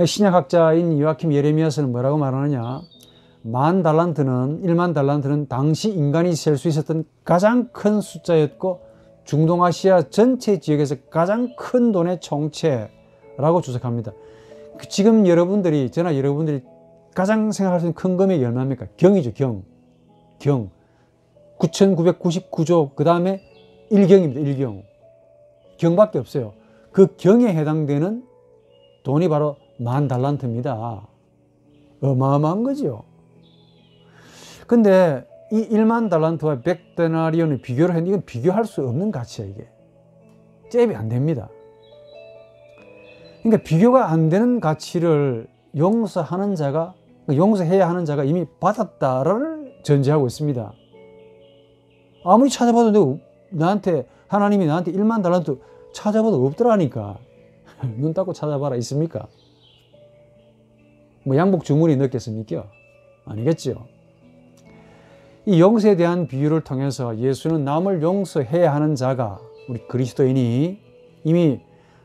신약학자인 요아킴 예레미야서는 뭐라고 말하느냐. 1만 달란트는 당시 인간이 셀 수 있었던 가장 큰 숫자였고 중동아시아 전체 지역에서 가장 큰 돈의 총체라고 추측합니다. 지금 여러분들이, 저나 여러분들이 가장 생각할 수 있는 큰 금액이 얼마입니까? 경이죠, 경. 9,999조, 그 다음에 1경입니다, 1경. 경밖에 없어요. 그 경에 해당되는 돈이 바로 10,000달란트입니다. 어마어마한 거죠. 근데 이 10,000달란트와 100데나리온을 비교를 했는데 이건 비교할 수 없는 가치야, 이게. 잽이 안 됩니다. 그러니까 비교가 안 되는 가치를 용서하는 자가, 용서해야 하는 자가 이미 받았다를 전제하고 있습니다. 아무리 찾아봐도 하나님이 나한테 10,000달란트 찾아봐도 없더라니까. 눈 닫고 찾아봐라 있습니까? 뭐 양복 주머니 넣겠습니까? 아니겠죠. 이 용서에 대한 비유를 통해서 예수는 남을 용서해야 하는 자가, 우리 그리스도인이 이미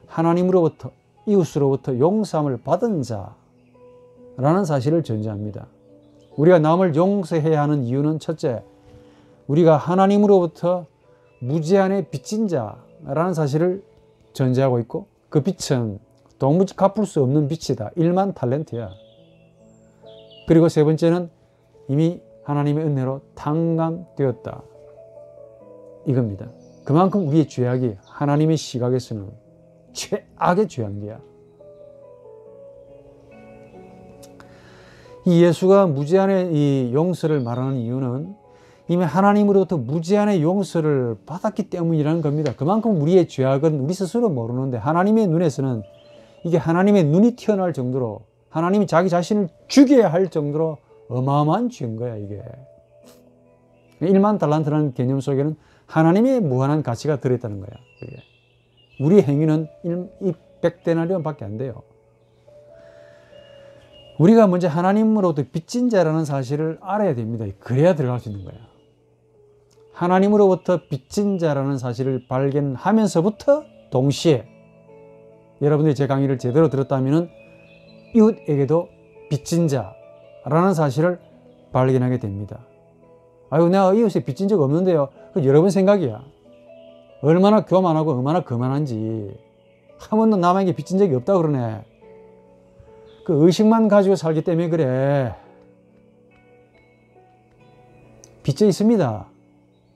하나님으로부터, 이웃으로부터 용서함을 받은 자라는 사실을 전제합니다. 우리가 남을 용서해야 하는 이유는 첫째, 우리가 하나님으로부터 무제한의 빚진 자라는 사실을 전제하고 있고, 그 빚은 도무지 갚을 수 없는 빚이다. 10,000달란트야. 그리고 세 번째는 이미 하나님의 은혜로 탕감되었다. 이겁니다. 그만큼 우리의 죄악이 하나님의 시각에서는 최악의 죄악이야. 이 예수가 무제한의 이 용서를 말하는 이유는 이미 하나님으로부터 무제한의 용서를 받았기 때문이라는 겁니다. 그만큼 우리의 죄악은 우리 스스로 모르는데 하나님의 눈에서는 이게 하나님의 눈이 튀어나올 정도로, 하나님이 자기 자신을 죽여야 할 정도로 어마어마한 죄인 거야, 이게. 10,000달란트라는 개념 속에는 하나님의 무한한 가치가 들어있다는 거야, 그게. 우리 행위는 100데나리온 밖에 안 돼요. 우리가 먼저 하나님으로부터 빚진 자라는 사실을 알아야 됩니다. 그래야 들어갈 수 있는 거야. 하나님으로부터 빚진 자라는 사실을 발견하면서부터 동시에 여러분들이 제 강의를 제대로 들었다면 이웃에게도 빚진 자라는 사실을 발견하게 됩니다. 아유, 내가 이웃에 빚진 적 없는데요. 그 여러분 생각이야. 얼마나 교만하고 얼마나 거만한지. 한 번도 남에게 빚진 적이 없다 그러네. 그 의식만 가지고 살기 때문에 그래. 빚져 있습니다.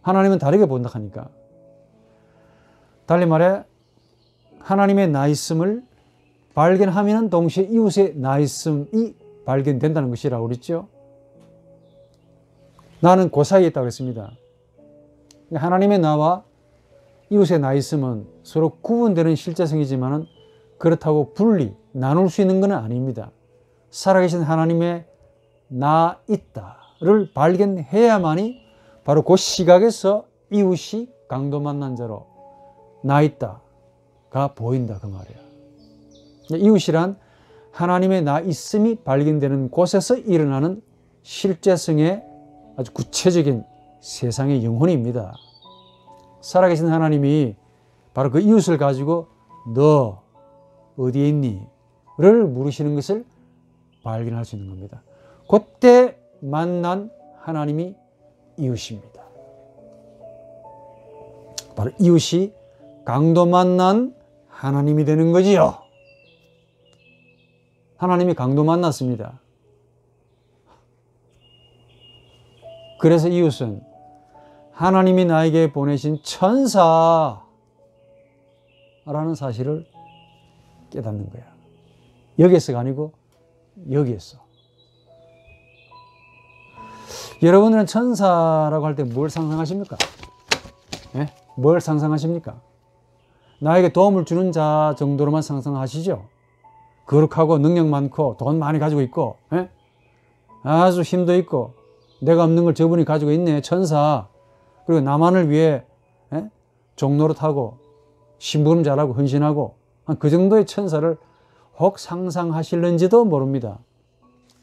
하나님은 다르게 본다 하니까. 달리 말해 하나님의 나 있음을 발견하면 동시에 이웃의 나 있음이 발견된다는 것이라고 그랬죠. 나는 그 사이에 있다고 했습니다. 하나님의 나와 이웃의 나 있음은 서로 구분되는 실제성이지만 그렇다고 나눌 수 있는 건 아닙니다. 살아계신 하나님의 나 있다를 발견해야만이 바로 그 시각에서 이웃이 강도 만난 자로 나 있다가 보인다, 그 말이야. 이웃이란 하나님의 나 있음이 발견되는 곳에서 일어나는 실제성의 아주 구체적인 세상의 영혼입니다. 살아계신 하나님이 바로 그 이웃을 가지고 너 어디에 있니? 를 물으시는 것을 발견할 수 있는 겁니다. 그때 만난 하나님이 이웃입니다. 바로 이웃이 강도 만난 하나님이 되는 거지요. 하나님이 강도 만났습니다. 그래서 이웃은 하나님이 나에게 보내신 천사라는 사실을 깨닫는 거야. 여기에서가 아니고 여기에서. 여러분들은 천사라고 할 때 뭘 상상하십니까? 네? 뭘 상상하십니까? 나에게 도움을 주는 자 정도로만 상상하시죠? 거룩하고 능력 많고 돈 많이 가지고 있고, 네? 아주 힘도 있고 내가 없는 걸 저분이 가지고 있네, 천사. 그리고 나만을 위해 종노릇하고 심부름 잘하고 헌신하고 한 그 정도의 천사를 혹 상상하실는지도 모릅니다.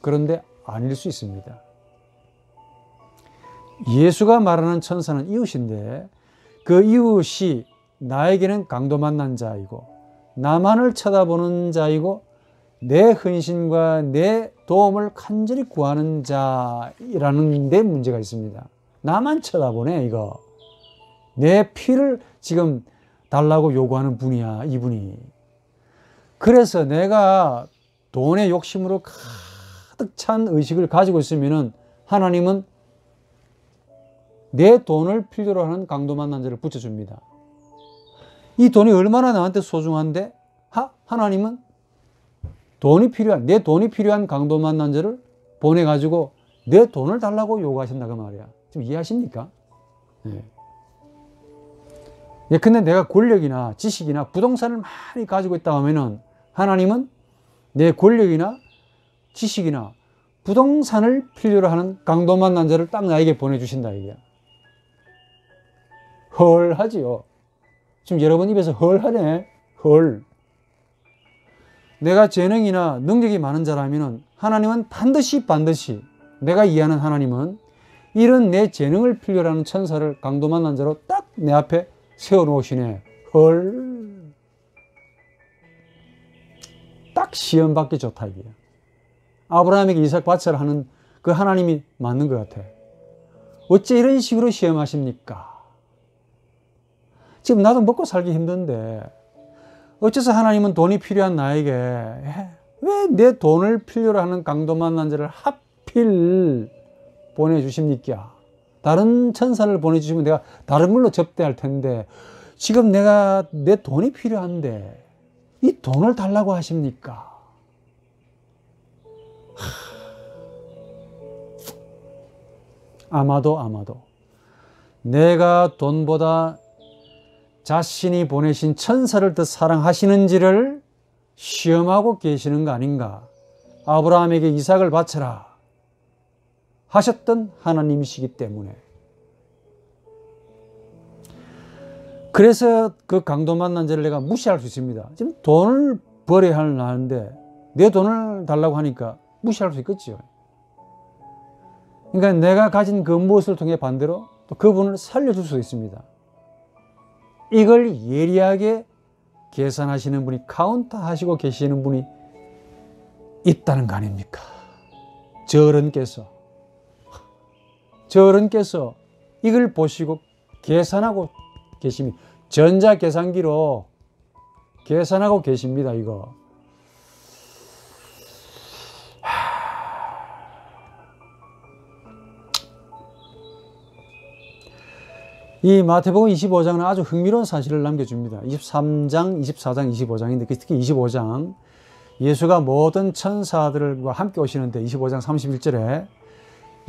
그런데 아닐 수 있습니다. 예수가 말하는 천사는 이웃인데 그 이웃이 나에게는 강도 만난 자이고 나만을 쳐다보는 자이고 내 헌신과 내 도움을 간절히 구하는 자라는 데 문제가 있습니다. 나만 쳐다보네 이거. 내 피를 지금 달라고 요구하는 분이야 이분이. 그래서 내가 돈의 욕심으로 가득 찬 의식을 가지고 있으면은 하나님은 내 돈을 필요로 하는 강도 만난 자를 붙여줍니다. 이 돈이 얼마나 나한테 소중한데 하나님은 내 돈이 필요한 강도 만난 자를 보내가지고 내 돈을 달라고 요구하신다 그 말이야. 좀 이해하십니까? 예. 예, 근데 내가 권력이나 지식이나 부동산을 많이 가지고 있다 하면은 하나님은 내 권력이나 지식이나 부동산을 필요로 하는 강도 만난 자를 딱 나에게 보내주신다 이게. 헐하지요. 지금 여러분 입에서 헐하네. 헐. 내가 재능이나 능력이 많은 자라면 하나님은 반드시 내가 이해하는 하나님은 이런 내 재능을 필요로 하는 천사를 강도 만난 자로 딱 내 앞에 세워놓으시네. 헐. 딱 시험 받기 좋다 이게. 아브라함에게 이삭 바쳐라 하는 그 하나님이 맞는 것 같아. 어째 이런 식으로 시험하십니까? 지금 나도 먹고 살기 힘든데 어째서 하나님은 돈이 필요한 나에게 왜 내 돈을 필요로 하는 강도 만난 자를 하필 보내주십니까? 다른 천사를 보내주시면 내가 다른 걸로 접대할 텐데 지금 내가 내 돈이 필요한데 이 돈을 달라고 하십니까? 아마도 내가 돈보다 자신이 보내신 천사를 더 사랑하시는지를 시험하고 계시는 거 아닌가. 아브라함에게 이삭을 바쳐라 하셨던 하나님이시기 때문에. 그래서 그 강도 만난 자를 내가 무시할 수 있습니다. 지금 돈을 벌어야 하는데 내 돈을 달라고 하니까 무시할 수 있겠죠. 그러니까 내가 가진 그 무엇을 통해 반대로 또 그분을 살려줄 수 있습니다. 이걸 예리하게 계산하시는 분이, 카운터 하시고 계시는 분이 있다는 거 아닙니까? 저런께서 이걸 보시고 계산하고 계십니다. 전자계산기로 계산하고 계십니다. 이거. 이 마태복음 25장은 아주 흥미로운 사실을 남겨줍니다. 23장, 24장, 25장인데 특히 25장 예수가 모든 천사들과 함께 오시는데 25장 31절에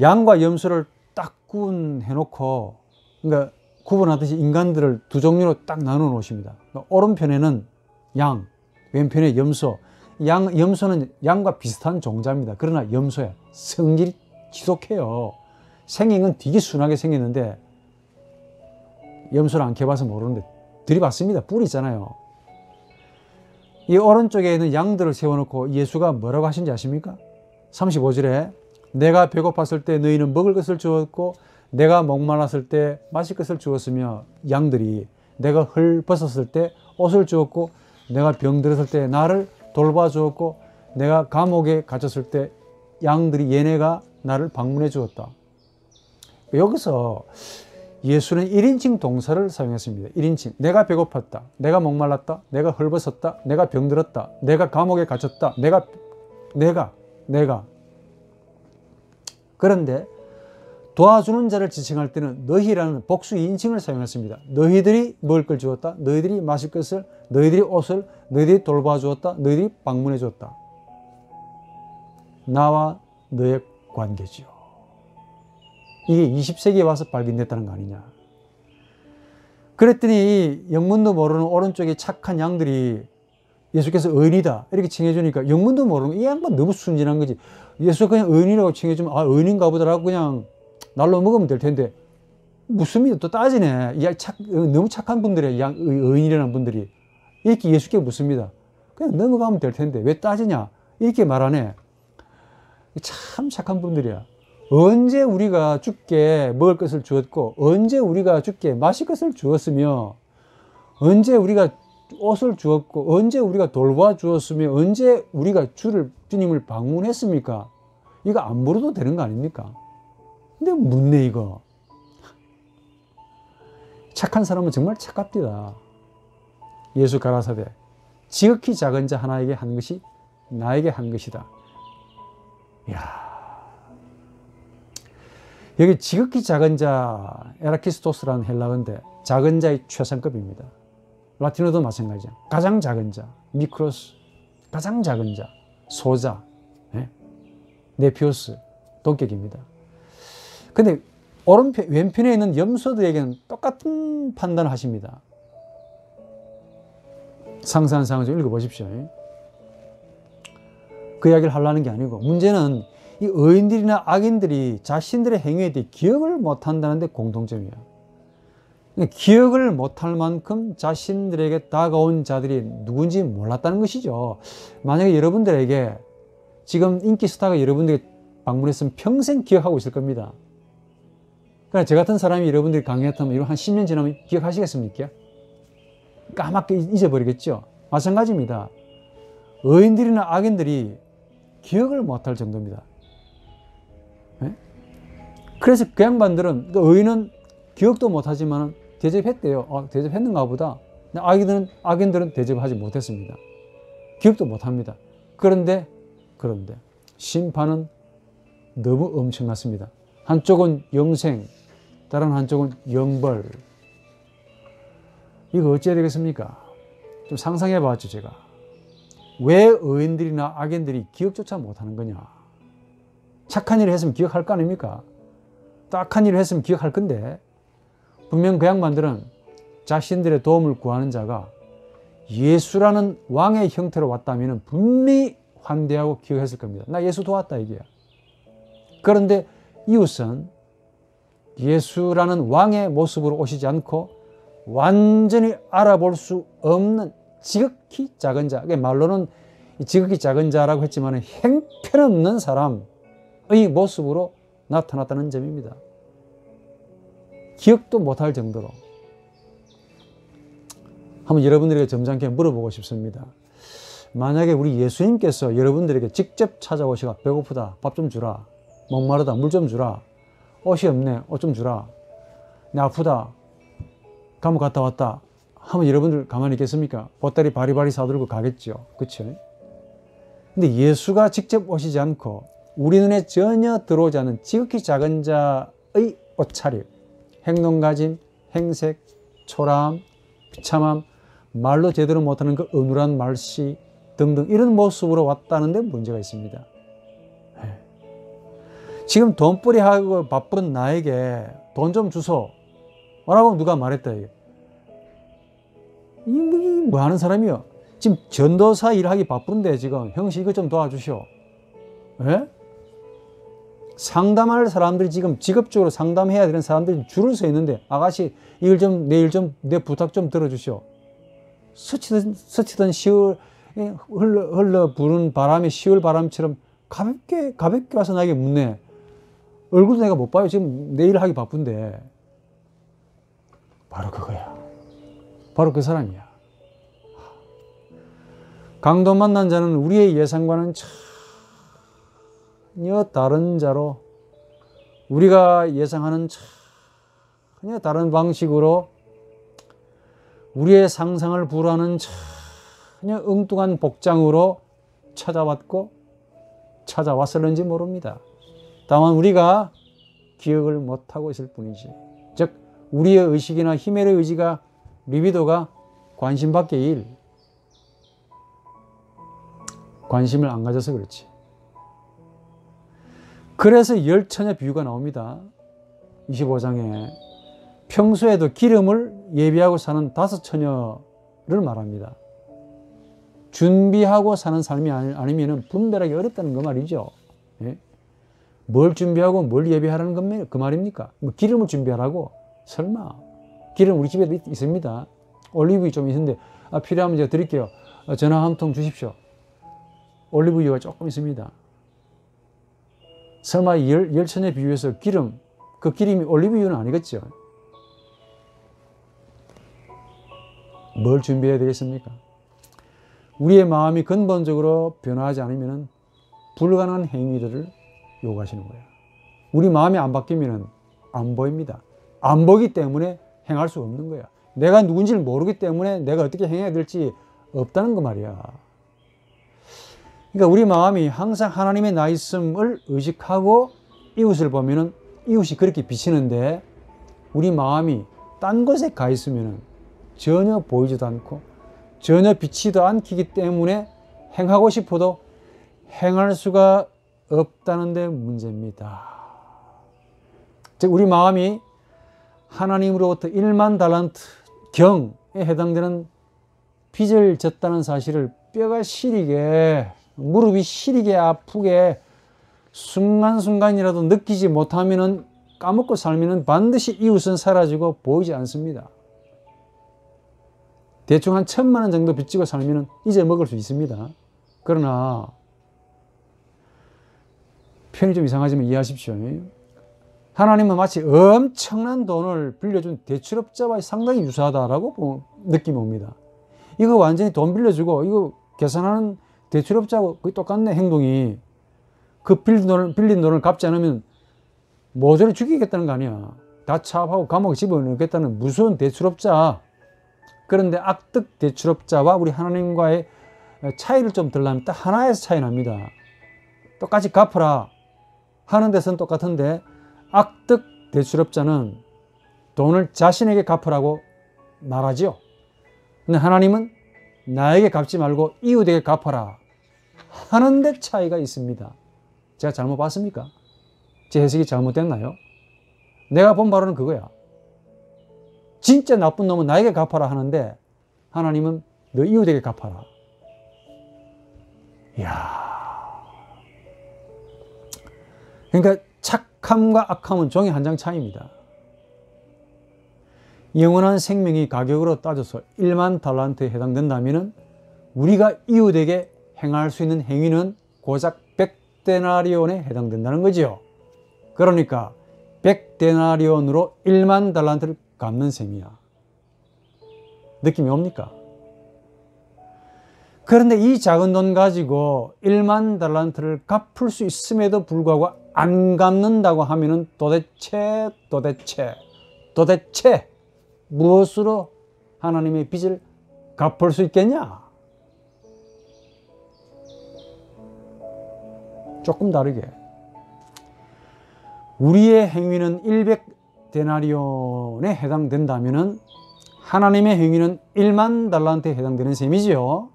양과 염소를 딱 구분해놓고, 그러니까 구분하듯이 인간들을 두 종류로 딱 나눠 놓으십니다. 오른편에는 양, 왼편에 염소. 염소는 양과 비슷한 종자입니다. 그러나 염소야. 성질이 지독해요. 생긴 건 되게 순하게 생겼는데 염소를 안 캐봐서 모르는데 들이봤습니다. 뿔이 있잖아요. 이 오른쪽에 있는 양들을 세워놓고 예수가 뭐라고 하신지 아십니까? 35절에 내가 배고팠을 때 너희는 먹을 것을 주었고 내가 목말랐을 때 마실 것을 주었으며 양들이 내가 헐벗었을 때 옷을 주었고 내가 병들었을 때 나를 돌봐주었고 내가 감옥에 갇혔을 때 양들이 얘네가 나를 방문해 주었다. 여기서 예수는 1인칭 동사를 사용했습니다. 1인칭. 내가 배고팠다. 내가 목말랐다. 내가 헐벗었다. 내가 병들었다. 내가 감옥에 갇혔다. 내가. 그런데 도와주는 자를 지칭할 때는 너희라는 복수 2인칭을 사용했습니다. 너희들이 먹을 걸 주었다. 너희들이 마실 것을, 너희들이 옷을, 너희들이 돌봐주었다. 너희들이 방문해 주었다. 나와 너의 관계지요. 이게 20세기에 와서 발견됐다는 거 아니냐. 그랬더니 영문도 모르는 오른쪽에 착한 양들이 예수께서 의인이다 이렇게 칭해주니까 영문도 모르는 이 양반 너무 순진한 거지. 예수가 그냥 의인이라고 칭해주면 의인인가 보다라고 그냥 날로 먹으면 될 텐데 묻습니다. 또 따지네. 너무 착한 분들이에요. 의인이라는 분들이. 이렇게 예수께 묻습니다. 그냥 넘어가면 될 텐데 왜 따지냐 이렇게 말하네. 참 착한 분들이야. 언제 우리가 주께 먹을 것을 주었고 언제 우리가 주께 마실 것을 주었으며 언제 우리가 옷을 주었고 언제 우리가 돌봐 주었으며 언제 우리가 주님을 방문했습니까? 이거 안 물어도 되는 거 아닙니까? 근데 묻네 이거. 착한 사람은 정말 착합니다. 예수 가라사대 지극히 작은 자 하나에게 한 것이 나에게 한 것이다. 이야. 여기 지극히 작은 자 에라키스토스라는 헬라어인데 작은 자의 최상급입니다. 라틴어도 마찬가지야. 가장 작은 자, 미크로스, 가장 작은 자, 소자, 네피오스, 동격입니다. 근데 왼편에 있는 염소들에게는 똑같은 판단을 하십니다. 상세한 사항을 좀 읽어보십시오. 그 이야기를 하려는 게 아니고 문제는 이 의인들이나 악인들이 자신들의 행위에 대해 기억을 못한다는 데 공통점이야. 기억을 못할 만큼 자신들에게 다가온 자들이 누군지 몰랐다는 것이죠. 만약에 여러분들에게 지금 인기 스타가 여러분들에게 방문했으면 평생 기억하고 있을 겁니다. 그러니까 저 같은 사람이 여러분들이 강의했다면 이런 한 10년 지나면 기억하시겠습니까? 까맣게 잊어버리겠죠. 마찬가지입니다. 의인들이나 악인들이 기억을 못할 정도입니다. 그래서 그 양반들은, 의인은 기억도 못하지만 대접했대요. 대접했는가 보다. 악인들은 대접하지 못했습니다. 기억도 못합니다. 그런데 심판은 너무 엄청났습니다. 한쪽은 영생, 다른 한쪽은 영벌. 이거 어찌해야 되겠습니까? 좀 상상해 봤죠, 제가. 왜 의인들이나 악인들이 기억조차 못하는 거냐? 착한 일을 했으면 기억할 거 아닙니까? 또 악한 일을 했으면 기억할 건데, 분명 그 양반들은 자신들의 도움을 구하는 자가 예수라는 왕의 형태로 왔다면 분명히 환대하고 기억했을 겁니다. 나 예수 도왔다 이게야. 그런데 이웃은 예수라는 왕의 모습으로 오시지 않고 완전히 알아볼 수 없는 지극히 작은 자, 말로는 지극히 작은 자라고 했지만 형편없는 사람의 모습으로 나타났다는 점입니다. 기억도 못할 정도로. 한번 여러분들에게 점잖게 물어보고 싶습니다. 만약에 우리 예수님께서 여러분들에게 직접 찾아오시가 배고프다, 밥 좀 주라, 목마르다, 물 좀 주라, 옷이 없네, 옷 좀 주라, 내 아프다, 감옥 갔다 왔다 하면 여러분들 가만히 있겠습니까? 보따리 바리바리 사들고 가겠죠. 그렇죠? 근데 예수가 직접 오시지 않고 우리 눈에 전혀 들어오지 않는 지극히 작은 자의 옷차림, 행동가짐, 행색, 초라함, 비참함, 말로 제대로 못하는 그 어눌한 말씨 등등 이런 모습으로 왔다는데 문제가 있습니다. 지금 돈벌이하고 바쁜 나에게 돈 좀 주소 라고 누가 말했다. 이게 뭐 하는 사람이요? 지금 전도사 일하기 바쁜데 지금 형씨 이거 좀 도와주시오. 예? 상담할 사람들이 지금 직업적으로 상담해야 되는 사람들이 줄을 서 있는데 아가씨 일 좀 내일 좀 내 부탁 좀 들어주시오. 스치던 시월 흘러 부는 바람에 시월 바람처럼 가볍게 와서 나에게 묻네. 얼굴도 내가 못 봐요. 지금 내일 하기 바쁜데. 바로 그거야. 바로 그 사람이야. 강도 만난 자는 우리의 예상과는 전혀 다른 자로, 우리가 예상하는 전혀 다른 방식으로 우리의 상상을 불허하는 전혀 엉뚱한 복장으로 찾아왔을는지 모릅니다. 다만 우리가 기억을 못하고 있을 뿐이지. 즉 우리의 의식이나 힘의 의지가, 리비도가 관심 밖의 일, 관심을 안 가져서 그렇지. 그래서 열 처녀 비유가 나옵니다. 25장에 평소에도 기름을 예비하고 사는 5 처녀를 말합니다. 준비하고 사는 삶이 아니면 분별하기 어렵다는 그 말이죠. 예? 뭘 준비하고 뭘 예비하라는 그 말입니까? 뭐 기름을 준비하라고? 설마. 기름 우리 집에도 있습니다. 올리브유 좀 있는데 필요하면 제가 드릴게요. 전화 한 통 주십시오. 올리브유가 조금 있습니다. 설마 열 처녀 비유에서 기름, 그 기름이 올리브유는 아니겠죠? 뭘 준비해야 되겠습니까? 우리의 마음이 근본적으로 변화하지 않으면 불가능한 행위들을 요구하시는 거예요. 우리 마음이 안 바뀌면 안 보입니다. 안 보기 때문에 행할 수 없는 거야. 내가 누군지를 모르기 때문에 내가 어떻게 행해야 될지 없다는 거 말이야. 그러니까 우리 마음이 항상 하나님의 나 있음을 의식하고 이웃을 보면은 이웃이 그렇게 비치는데 우리 마음이 딴 곳에 가 있으면 전혀 보이지도 않고 전혀 비치도 않기 때문에 행하고 싶어도 행할 수가 없다는 데 문제입니다. 즉 우리 마음이 하나님으로부터 1만 달란트 경에 해당되는 빚을 졌다는 사실을 뼈가 시리게 무릎이 시리게 아프게 순간순간이라도 느끼지 못하면 까먹고 살면 반드시 이웃은 사라지고 보이지 않습니다. 대충 한 1,000만 원 정도 빚지고 살면 잊어먹을 수 있습니다. 그러나 표현이 좀 이상하지만 이해하십시오. 하나님은 마치 엄청난 돈을 빌려준 대출업자와 상당히 유사하다라고 느낌이 옵니다. 이거 완전히 돈 빌려주고 이거 계산하는 대출업자하고 거의 똑같네, 행동이. 그 빌린 돈을 갚지 않으면 모조리 죽이겠다는 거 아니야. 다 차업하고 감옥에 집어넣겠다는 무서운 대출업자. 그런데 악덕 대출업자와 우리 하나님과의 차이를 좀 들려면 딱 하나에서 차이 납니다. 똑같이 갚으라 하는 데서는 똑같은데 악덕 대출업자는 돈을 자신에게 갚으라고 말하죠. 근데 하나님은 나에게 갚지 말고 이웃에게 갚아라 하는 데 차이가 있습니다. 제가 잘못 봤습니까? 제 해석이 잘못됐나요? 내가 본 바로는 그거야. 진짜 나쁜 놈은 나에게 갚아라 하는데 하나님은 너 이웃에게 갚아라. 이야. 그러니까 착함과 악함은 종이 한 장 차이입니다. 영원한 생명이 가격으로 따져서 1만 달란트에 해당된다면 우리가 이웃에게 행할 수 있는 행위는 고작 100데나리온에 해당된다는 거지요. 그러니까 100데나리온으로 1만 달란트를 갚는 셈이야. 느낌이 옵니까? 그런데 이 작은 돈 가지고 1만 달란트를 갚을 수 있음에도 불구하고 안 갚는다고 하면은 도대체 무엇으로 하나님의 빚을 갚을 수 있겠냐? 조금 다르게 우리의 행위는 100데나리온에 해당된다면 하나님의 행위는 1만 달란트에 해당되는 셈이지요.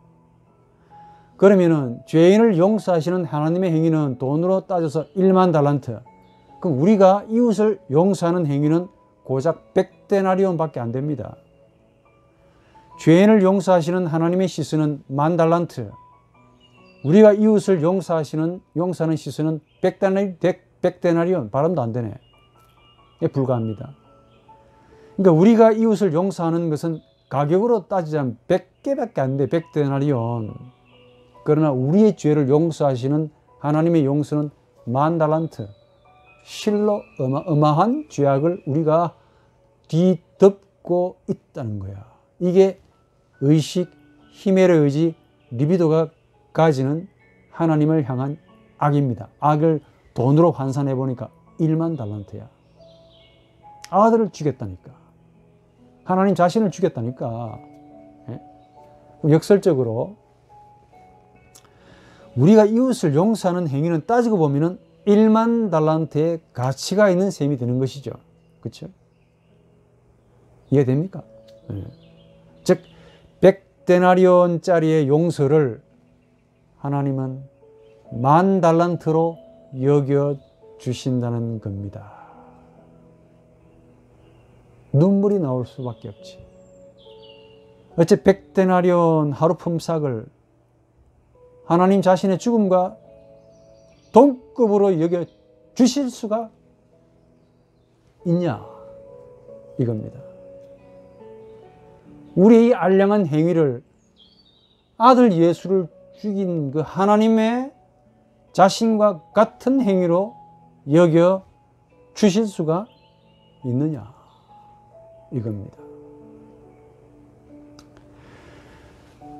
그러면은 죄인을 용서하시는 하나님의 행위는 돈으로 따져서 1만 달란트. 그럼 우리가 이웃을 용서하는 행위는 고작 100데나리온 밖에 안 됩니다. 죄인을 용서하시는 하나님의 시수는 10,000달란트. 우리가 이웃을 용서하는 시수는 100데나리온. 발음도 안 되네. 불과합니다. 그러니까 우리가 이웃을 용서하는 것은 가격으로 따지자면 100개밖에 안 돼. 100데나리온. 그러나 우리의 죄를 용서하시는 하나님의 용서는 10,000달란트. 실로 어마어마한 죄악을 우리가 뒤덮고 있다는 거야. 이게 의식, 힘의 의지, 리비도가 가지는 하나님을 향한 악입니다. 악을 돈으로 환산해 보니까 1만 달란트야. 아들을 죽였다니까. 하나님 자신을 죽였다니까. 역설적으로 우리가 이웃을 용서하는 행위는 따지고 보면은 1만 달란트의 가치가 있는 셈이 되는 것이죠. 그렇죠? 이해됩니까? 즉 100데나리온짜리의 용서를 하나님은 10,000달란트로 여겨 주신다는 겁니다. 눈물이 나올 수밖에 없지. 어째 100데나리온 하루 품삯을 하나님 자신의 죽음과 동급으로 여겨 주실 수가 있냐? 이겁니다. 우리의 이 알량한 행위를 아들 예수를 죽인 그 하나님의 자신과 같은 행위로 여겨 주실 수가 있느냐? 이겁니다.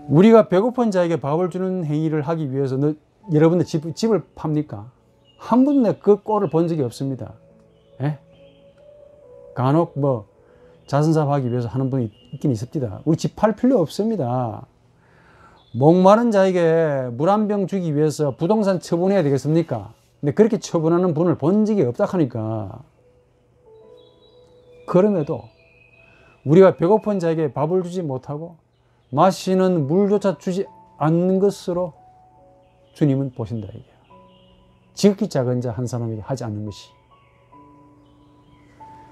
우리가 배고픈 자에게 밥을 주는 행위를 하기 위해서 여러분들 집을 팝니까? 한 번도 그 꼴을 본 적이 없습니다. 예? 간혹 자선사업 하기 위해서 하는 분이 있긴 있습니다. 우리 집 팔 필요 없습니다. 목마른 자에게 물 한 병 주기 위해서 부동산 처분해야 되겠습니까? 근데 그렇게 처분하는 분을 본 적이 없다 하니까. 그럼에도 우리가 배고픈 자에게 밥을 주지 못하고 마시는 물조차 주지 않는 것으로 주님은 보신다 이게. 지극히 작은 자 한 사람에게 하지 않는 것이.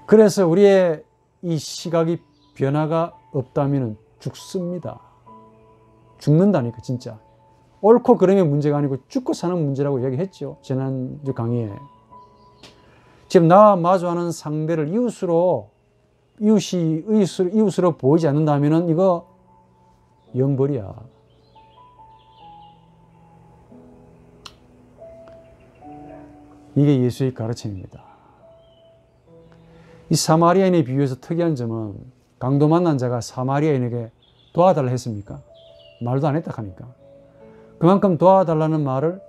그래서 우리의 이 시각이 변화가 없다면 죽습니다. 죽는다니까 진짜. 옳고 그름의 문제가 아니고 죽고 사는 문제라고 얘기했죠. 지난주 강의에. 지금 나와 마주하는 상대를 이웃으로 보이지 않는다면 이거 영벌이야. 이게 예수의 가르침입니다. 이 사마리아인에 비유해서 특이한 점은 강도 만난 자가 사마리아인에게 도와달라 했습니까? 말도 안 했다 하니까. 그만큼 도와달라는 말을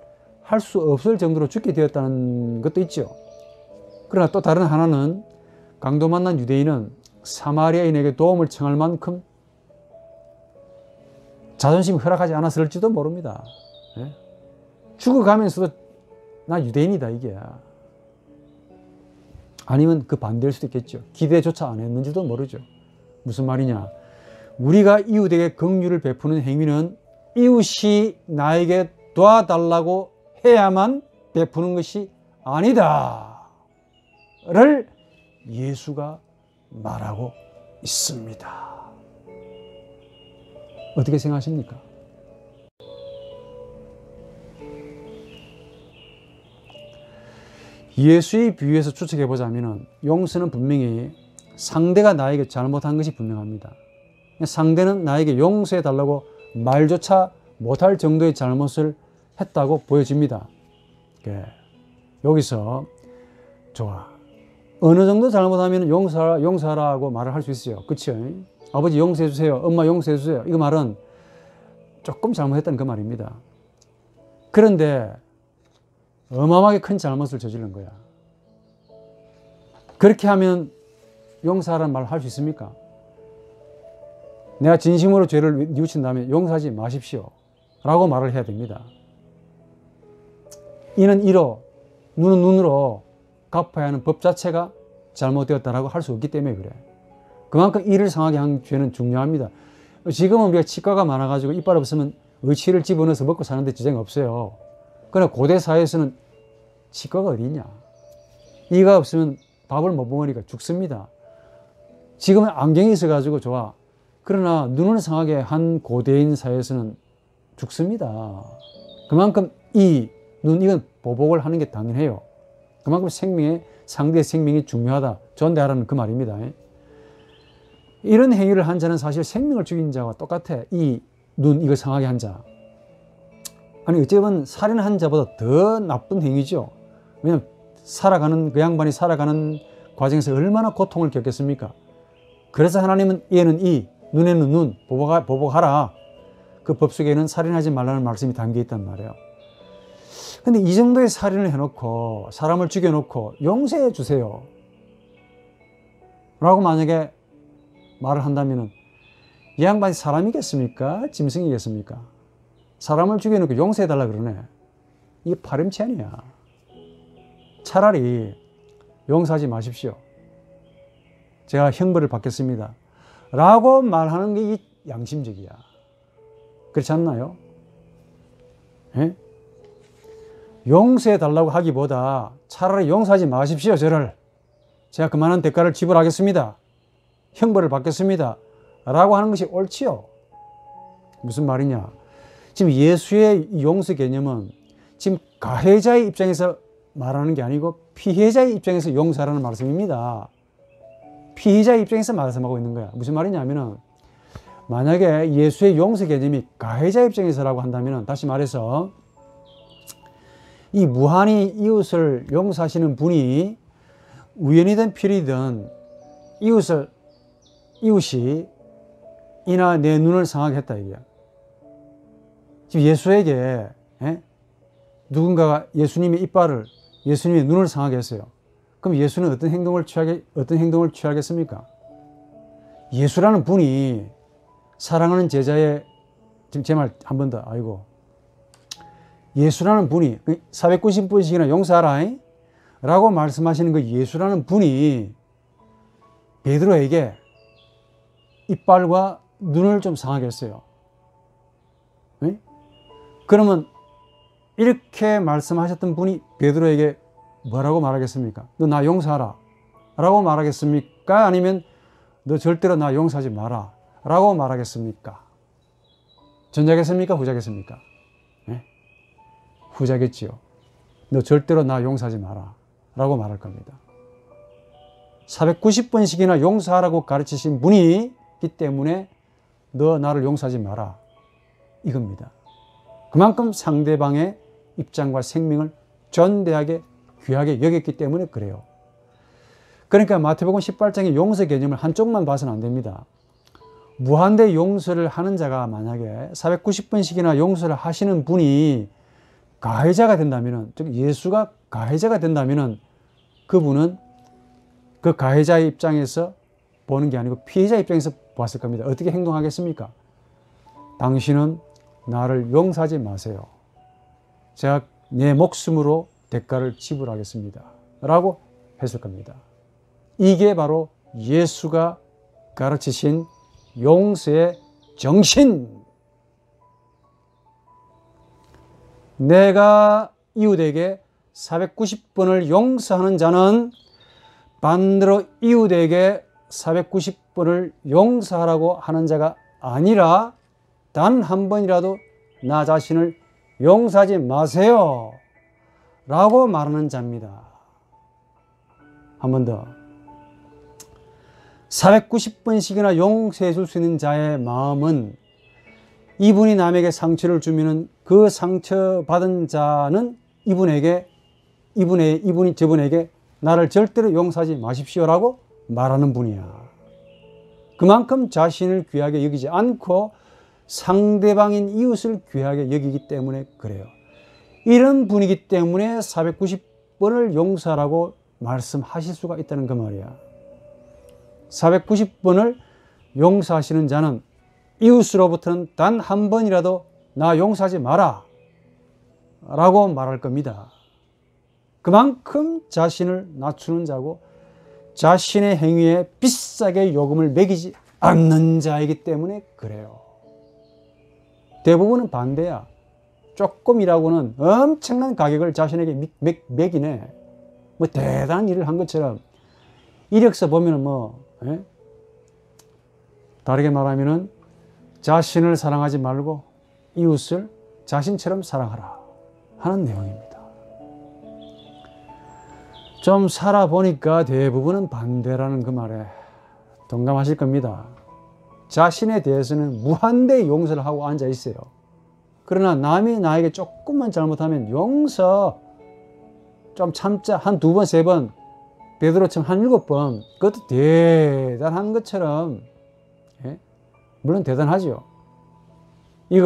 할 수 없을 정도로 죽게 되었다는 것도 있죠. 그러나 또 다른 하나는 강도 만난 유대인은 사마리아인에게 도움을 청할 만큼 자존심이 허락하지 않았을지도 모릅니다. 예? 죽어가면서도 나 유대인이다 이게. 아니면 그 반대일 수도 있겠죠. 기대조차 안 했는지도 모르죠. 무슨 말이냐. 우리가 이웃에게 긍휼을 베푸는 행위는 이웃이 나에게 도와달라고 해야만 베푸는 것이 아니다 를 예수가 말하고 있습니다. 어떻게 생각하십니까? 예수의 비유에서 추측해 보자면 용서는 분명히 상대가 나에게 잘못한 것이 분명합니다. 상대는 나에게 용서해 달라고 말조차 못할 정도의 잘못을 했다고 보여집니다. 여기서 좋아. 어느 정도 잘못하면 용서하라고 말을 할 수 있어요. 그렇죠? 아버지 용서해 주세요. 엄마 용서해 주세요. 이거 말은 조금 잘못했다는 그 말입니다. 그런데 어마어마하게 큰 잘못을 저지른 거야. 그렇게 하면 용서하라는 말을 할 수 있습니까? 내가 진심으로 죄를 뉘우친다면 용서하지 마십시오 라고 말을 해야 됩니다. 이는 이로, 눈은 눈으로 갚아야 하는 법 자체가 잘못되었다라고 할 수 없기 때문에 그래. 그만큼 이를 상하게 한 죄는 중요합니다. 지금은 우리가 치과가 많아가지고 이빨 없으면 의치를 집어넣어서 먹고 사는데 지장이 없어요. 그러나 고대 사회에서는 치과가 어디 있냐. 이가 없으면 밥을 못 먹으니까 죽습니다. 지금은 안경이 있어가지고 좋아. 그러나 눈을 상하게 한 고대인 사회에서는 죽습니다. 그만큼 이건 보복을 하는 게 당연해요. 그만큼 상대의 생명이 중요하다. 존대하라는 그 말입니다. 이런 행위를 한 자는 사실 생명을 죽인 자와 똑같아. 이걸 상하게 한 자. 아니 어쩌면 살인한 자보다 더 나쁜 행위죠. 왜냐하면 그 양반이 살아가는 과정에서 얼마나 고통을 겪겠습니까? 그래서 하나님은 얘는 눈에는 눈, 보복하라. 그 법 속에는 살인하지 말라는 말씀이 담겨 있단 말이에요. 근데 이 정도의 살인을 해놓고 사람을 죽여놓고 용서해 주세요 라고 만약에 말을 한다면 이 양반이 사람이겠습니까? 짐승이겠습니까? 사람을 죽여놓고 용서해달라 그러네. 이게 파렴치한이야. 차라리 용서하지 마십시오. 제가 형벌을 받겠습니다 라고 말하는 게 양심적이야. 그렇지 않나요? 예? 용서해달라고 하기보다 차라리 용서하지 마십시오. 제가 그만한 대가를 지불하겠습니다. 형벌을 받겠습니다 라고 하는 것이 옳지요. 무슨 말이냐. 지금 예수의 용서 개념은 지금 가해자의 입장에서 말하는 게 아니고 피해자의 입장에서 용서하라는 말씀입니다. 피해자의 입장에서 말씀하고 있는 거야. 무슨 말이냐면은 만약에 예수의 용서 개념이 가해자 입장에서라고 한다면 다시 말해서 이 무한히 이웃을 용서하시는 분이 우연이든 필이든 이웃이 이나 내 눈을 상하게 했다 이거야. 지금 예수에게 누군가가 예수님의 이빨을, 예수님의 눈을 상하게 했어요. 그럼 예수는 어떤 행동을 취하겠습니까? 예수라는 분이 사랑하는 제자의, 지금 제 말 한 번 더, 예수라는 분이 490번씩이나 용서하라 라고 말씀하시는 그 예수라는 분이 베드로에게 이빨과 눈을 좀 상하게 했어요. 그러면 이렇게 말씀하셨던 분이 베드로에게 뭐라고 말하겠습니까? 너 나 용서하라 라고 말하겠습니까? 아니면 너 절대로 나 용서하지 마라 라고 말하겠습니까? 전자겠습니까? 후자겠습니까? 후자겠지요. 너 절대로 나 용서하지 마라 라고 말할 겁니다. 490번씩이나 용서하라고 가르치신 분이기 때문에 너 나를 용서하지 마라 이겁니다. 그만큼 상대방의 입장과 생명을 존대하게 귀하게 여겼기 때문에 그래요. 그러니까 마태복음 18장의 용서 개념을 한쪽만 봐서는 안 됩니다. 무한대 용서를 하는 자가 만약에 490번씩이나 용서를 하시는 분이 가해자가 된다면, 즉 예수가 가해자가 된다면 그분은 그 가해자의 입장에서 보는 게 아니고 피해자 입장에서 봤을 겁니다. 어떻게 행동하겠습니까? 당신은 나를 용서하지 마세요. 제가 내 목숨으로 대가를 지불하겠습니다. 라고 했을 겁니다. 이게 바로 예수가 가르치신 용서의 정신. 내가 이웃에게 490번을 용서하는 자는 반대로 이웃에게 490번을 용서하라고 하는 자가 아니라 단 한 번이라도 나 자신을 용서하지 마세요 라고 말하는 자입니다. 한 번 더. 490번씩이나 용서해 줄 수 있는 자의 마음은 이분이 남에게 상처를 주면은 그 상처받은 자는 이분이 저분에게 나를 절대로 용서하지 마십시오라고 말하는 분이야. 그만큼 자신을 귀하게 여기지 않고 상대방인 이웃을 귀하게 여기기 때문에 그래요. 이런 분이기 때문에 490번을 용서하라고 말씀하실 수가 있다는 그 말이야. 490번을 용서하시는 자는 이웃으로부터는 단 한 번이라도 나 용서하지 마라 라고 말할 겁니다. 그만큼 자신을 낮추는 자고 자신의 행위에 비싸게 요금을 매기지 않는 자이기 때문에 그래요. 대부분은 반대야. 조금이라고는 엄청난 가격을 자신에게 매기네. 뭐 대단한 일을 한 것처럼. 이력서 보면은 다르게 말하면은 자신을 사랑하지 말고 이웃을 자신처럼 사랑하라 하는 내용입니다. 좀 살아보니까 대부분은 반대라는 그 말에 동감하실 겁니다. 자신에 대해서는 무한대 용서를 하고 앉아 있어요. 그러나 남이 나에게 조금만 잘못하면 용서 좀 참자. 한 2번, 3번, 베드로처럼 한 7번, 그것도 대단한 것처럼, 물론 대단하죠. 이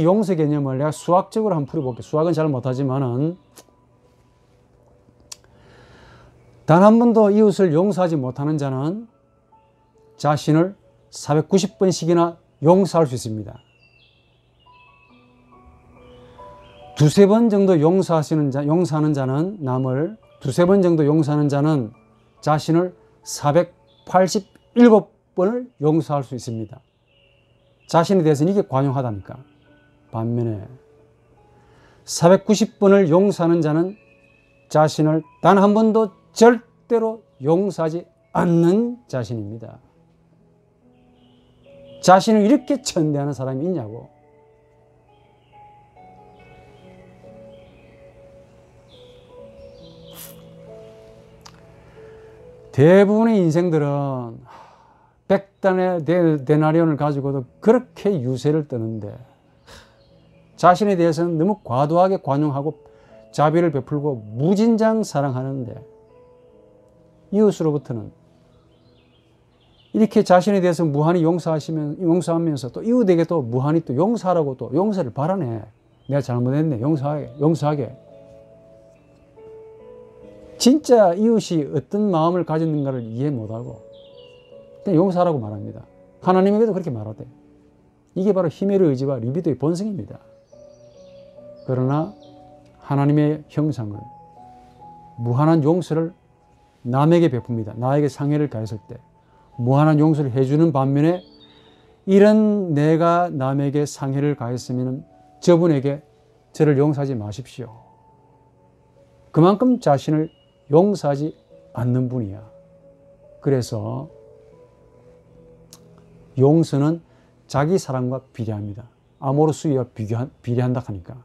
용서 개념을 내가 수학적으로 한번 풀어볼게요. 수학은 잘 못하지만은, 단 한 번도 이웃을 용서하지 못하는 자는 자신을 490번씩이나 용서할 수 있습니다. 2-3번 정도 용서하는 자는 남을 2-3번 정도 용서하는 자는 자신을 487번을 용서할 수 있습니다. 자신에 대해서는 이게 관용하다니까. 반면에 490번을 용서하는 자는 자신을 단 한 번도 절대로 용서하지 않는 자신입니다. 자신을 이렇게 천대하는 사람이 있냐고. 대부분의 인생들은 100단의 데나리온을 가지고도 그렇게 유세를 떠는데 자신에 대해서는 너무 과도하게 관용하고 자비를 베풀고 무진장 사랑하는데 이웃으로부터는 이렇게 자신에 대해서 무한히 용서하면서 또 이웃에게 또 무한히 또 용서하라고 또 용서를 바라네. 내가 잘못했네. 용서하게. 진짜 이웃이 어떤 마음을 가졌는가를 이해 못하고 그냥 용서하라고 말합니다. 하나님에게도 그렇게 말하대. 이게 바로 힘의 의지와 리비도의 본성입니다. 그러나 하나님의 형상은 무한한 용서를 남에게 베풉니다. 나에게 상해를 가했을 때 무한한 용서를 해주는 반면에 이런 내가 남에게 상해를 가했으면 저분에게 저를 용서하지 마십시오. 그만큼 자신을 용서하지 않는 분이야. 그래서 용서는 자기 사랑과 비례합니다. 아모르수이와 비례한다 하니까.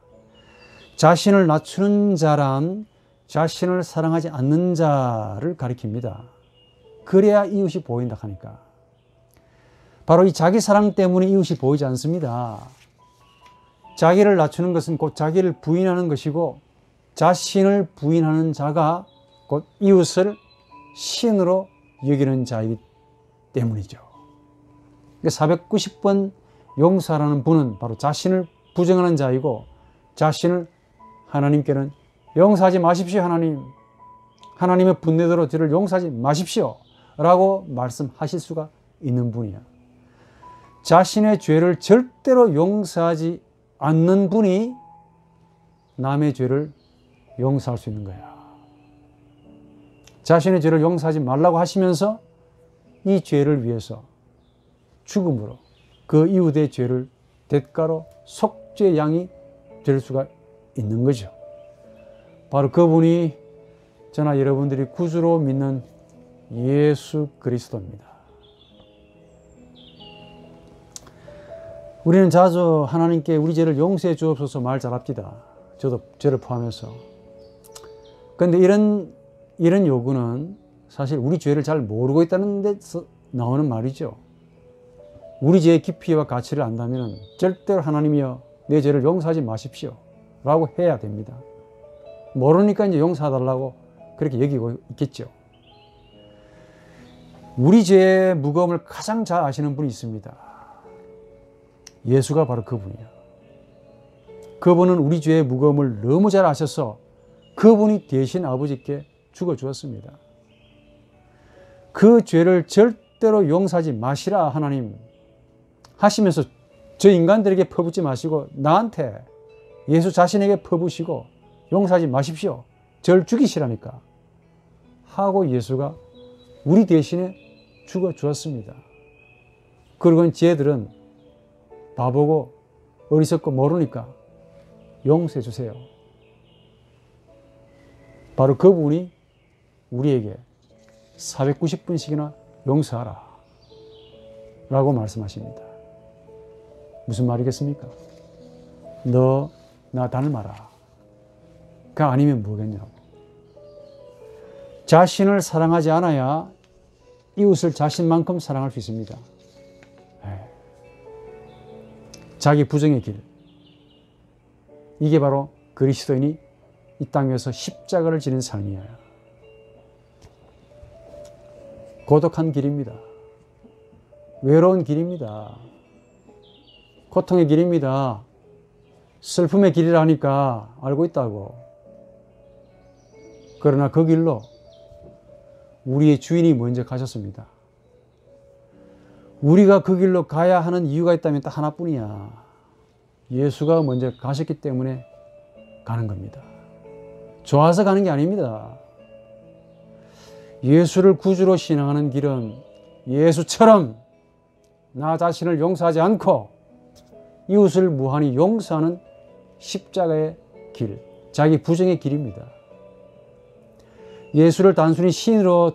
자신을 낮추는 자란 자신을 사랑하지 않는 자를 가리킵니다. 그래야 이웃이 보인다 하니까. 바로 이 자기 사랑 때문에 이웃이 보이지 않습니다. 자기를 낮추는 것은 곧 자기를 부인하는 것이고 자신을 부인하는 자가 곧 이웃을 신으로 여기는 자이기 때문이죠. 490번 용서하라는 분은 바로 자신을 부정하는 자이고 자신을 하나님께는 용서하지 마십시오 하나님. 하나님의 분내대로 저를 용서하지 마십시오 라고 말씀하실 수가 있는 분이야. 자신의 죄를 절대로 용서하지 않는 분이 남의 죄를 용서할 수 있는 거야. 자신의 죄를 용서하지 말라고 하시면서 이 죄를 위해서 죽음으로 그 이웃의 죄를 대가로 속죄 양이 될 수가 있는 거죠. 바로 그분이 저나 여러분들이 구주로 믿는 예수 그리스도입니다. 우리는 자주 하나님께 우리 죄를 용서해 주옵소서 말 잘합니다. 저도 저를 포함해서. 그런데 이런 요구는 사실 우리 죄를 잘 모르고 있다는 데서 나오는 말이죠. 우리 죄의 깊이와 가치를 안다면 절대로 하나님이여 내 죄를 용서하지 마십시오 라고 해야 됩니다. 모르니까 이제 용서해달라고 그렇게 여기고 있겠죠. 우리 죄의 무거움을 가장 잘 아시는 분이 있습니다. 예수가 바로 그분이에요. 그분은 우리 죄의 무거움을 너무 잘 아셔서 그분이 대신 아버지께 죽어 주었습니다. 그 죄를 절대로 용서하지 마시라 하나님 하시면서 저 인간들에게 퍼붓지 마시고 나한테 예수 자신에게 퍼부시고 용서하지 마십시오. 저를 죽이시라니까 하고 예수가 우리 대신에 죽어 주었습니다. 그리고 쟤들은 바보고 어리석고 모르니까 용서해 주세요. 바로 그분이 우리에게 490번씩이나 용서하라 라고 말씀하십니다. 무슨 말이겠습니까? 너 나 닮아라. 그 아니면 뭐겠냐고. 자신을 사랑하지 않아야 이웃을 자신만큼 사랑할 수 있습니다. 자기 부정의 길. 이게 바로 그리스도인이 이 땅에서 십자가를 지는 삶이에요. 고독한 길입니다. 외로운 길입니다. 고통의 길입니다. 슬픔의 길이라니까 알고 있다고. 그러나 그 길로 우리의 주인이 먼저 가셨습니다. 우리가 그 길로 가야 하는 이유가 있다면 딱 하나뿐이야. 예수가 먼저 가셨기 때문에 가는 겁니다. 좋아서 가는 게 아닙니다. 예수를 구주로 신앙하는 길은 예수처럼 나 자신을 용서하지 않고 이웃을 무한히 용서하는 십자가의 길, 자기 부정의 길입니다. 예수를 단순히 신으로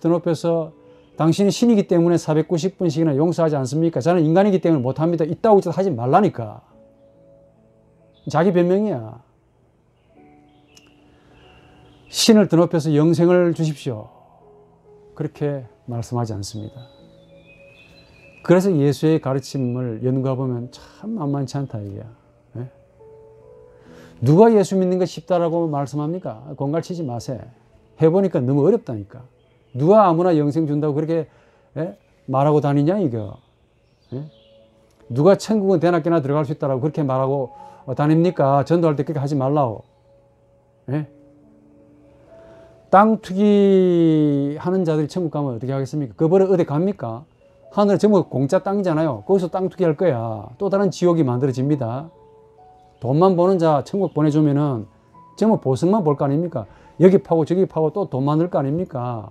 드높여서 당신이 신이기 때문에 490번씩이나 용서하지 않습니까? 저는 인간이기 때문에 못합니다. 이따고 하지 말라니까. 자기 변명이야. 신을 드높여서 영생을 주십시오. 그렇게 말씀하지 않습니다. 그래서 예수의 가르침을 연구해 보면 참 만만치 않다 이게야. 누가 예수 믿는 게 쉽다라고 말씀합니까? 공갈치지 마세요. 해보니까 너무 어렵다니까. 누가 아무나 영생 준다고 그렇게 말하고 다니냐 이거. 예? 누가 천국은 대낮게나 들어갈 수 있다라고 그렇게 말하고 다닙니까? 전도할 때 그렇게 하지 말라고. 예? 땅 투기하는 자들이 천국 가면 어떻게 하겠습니까? 그 벌에 어디 갑니까? 하늘 전부 공짜 땅이잖아요. 거기서 땅 투기할 거야. 또 다른 지옥이 만들어집니다. 돈만 버는 자 천국 보내주면은 전부 보석만 볼 거 아닙니까? 여기 파고 저기 파고 또 돈 만들 거 아닙니까?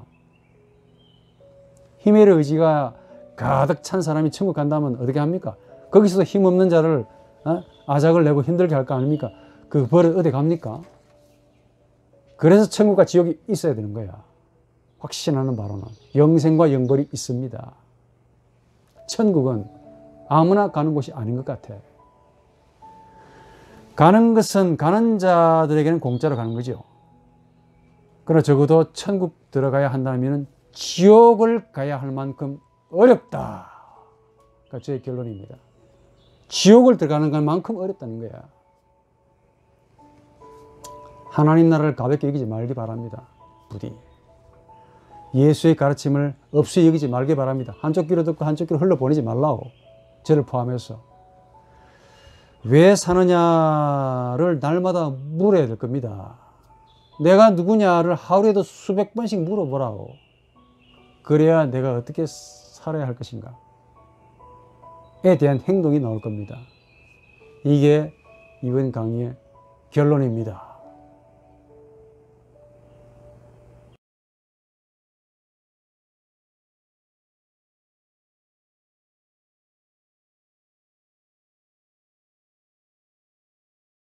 힘의 의지가 가득 찬 사람이 천국 간다면 어떻게 합니까? 거기서도 힘없는 자를 아작을 내고 힘들게 할 거 아닙니까? 그 벌에 어디 갑니까? 그래서 천국과 지옥이 있어야 되는 거야. 확신하는 바로는 영생과 영벌이 있습니다. 천국은 아무나 가는 곳이 아닌 것 같아. 가는 것은 가는 자들에게는 공짜로 가는 거죠. 그러나 적어도 천국 들어가야 한다면 지옥을 가야 할 만큼 어렵다. 가 저의 결론입니다. 지옥을 들어가는 것만큼 어렵다는 거야. 하나님 나라를 가볍게 여기지 말기 바랍니다. 부디. 예수의 가르침을 없이 여기지 말기 바랍니다. 한쪽 귀로 듣고 한쪽 귀로 흘러보내지 말라고. 저를 포함해서. 왜 사느냐를 날마다 물어야 될 겁니다. 내가 누구냐를 하루에도 수백 번씩 물어보라고. 그래야 내가 어떻게 살아야 할 것인가. 에 대한 행동이 나올 겁니다. 이게 이번 강의의 결론입니다.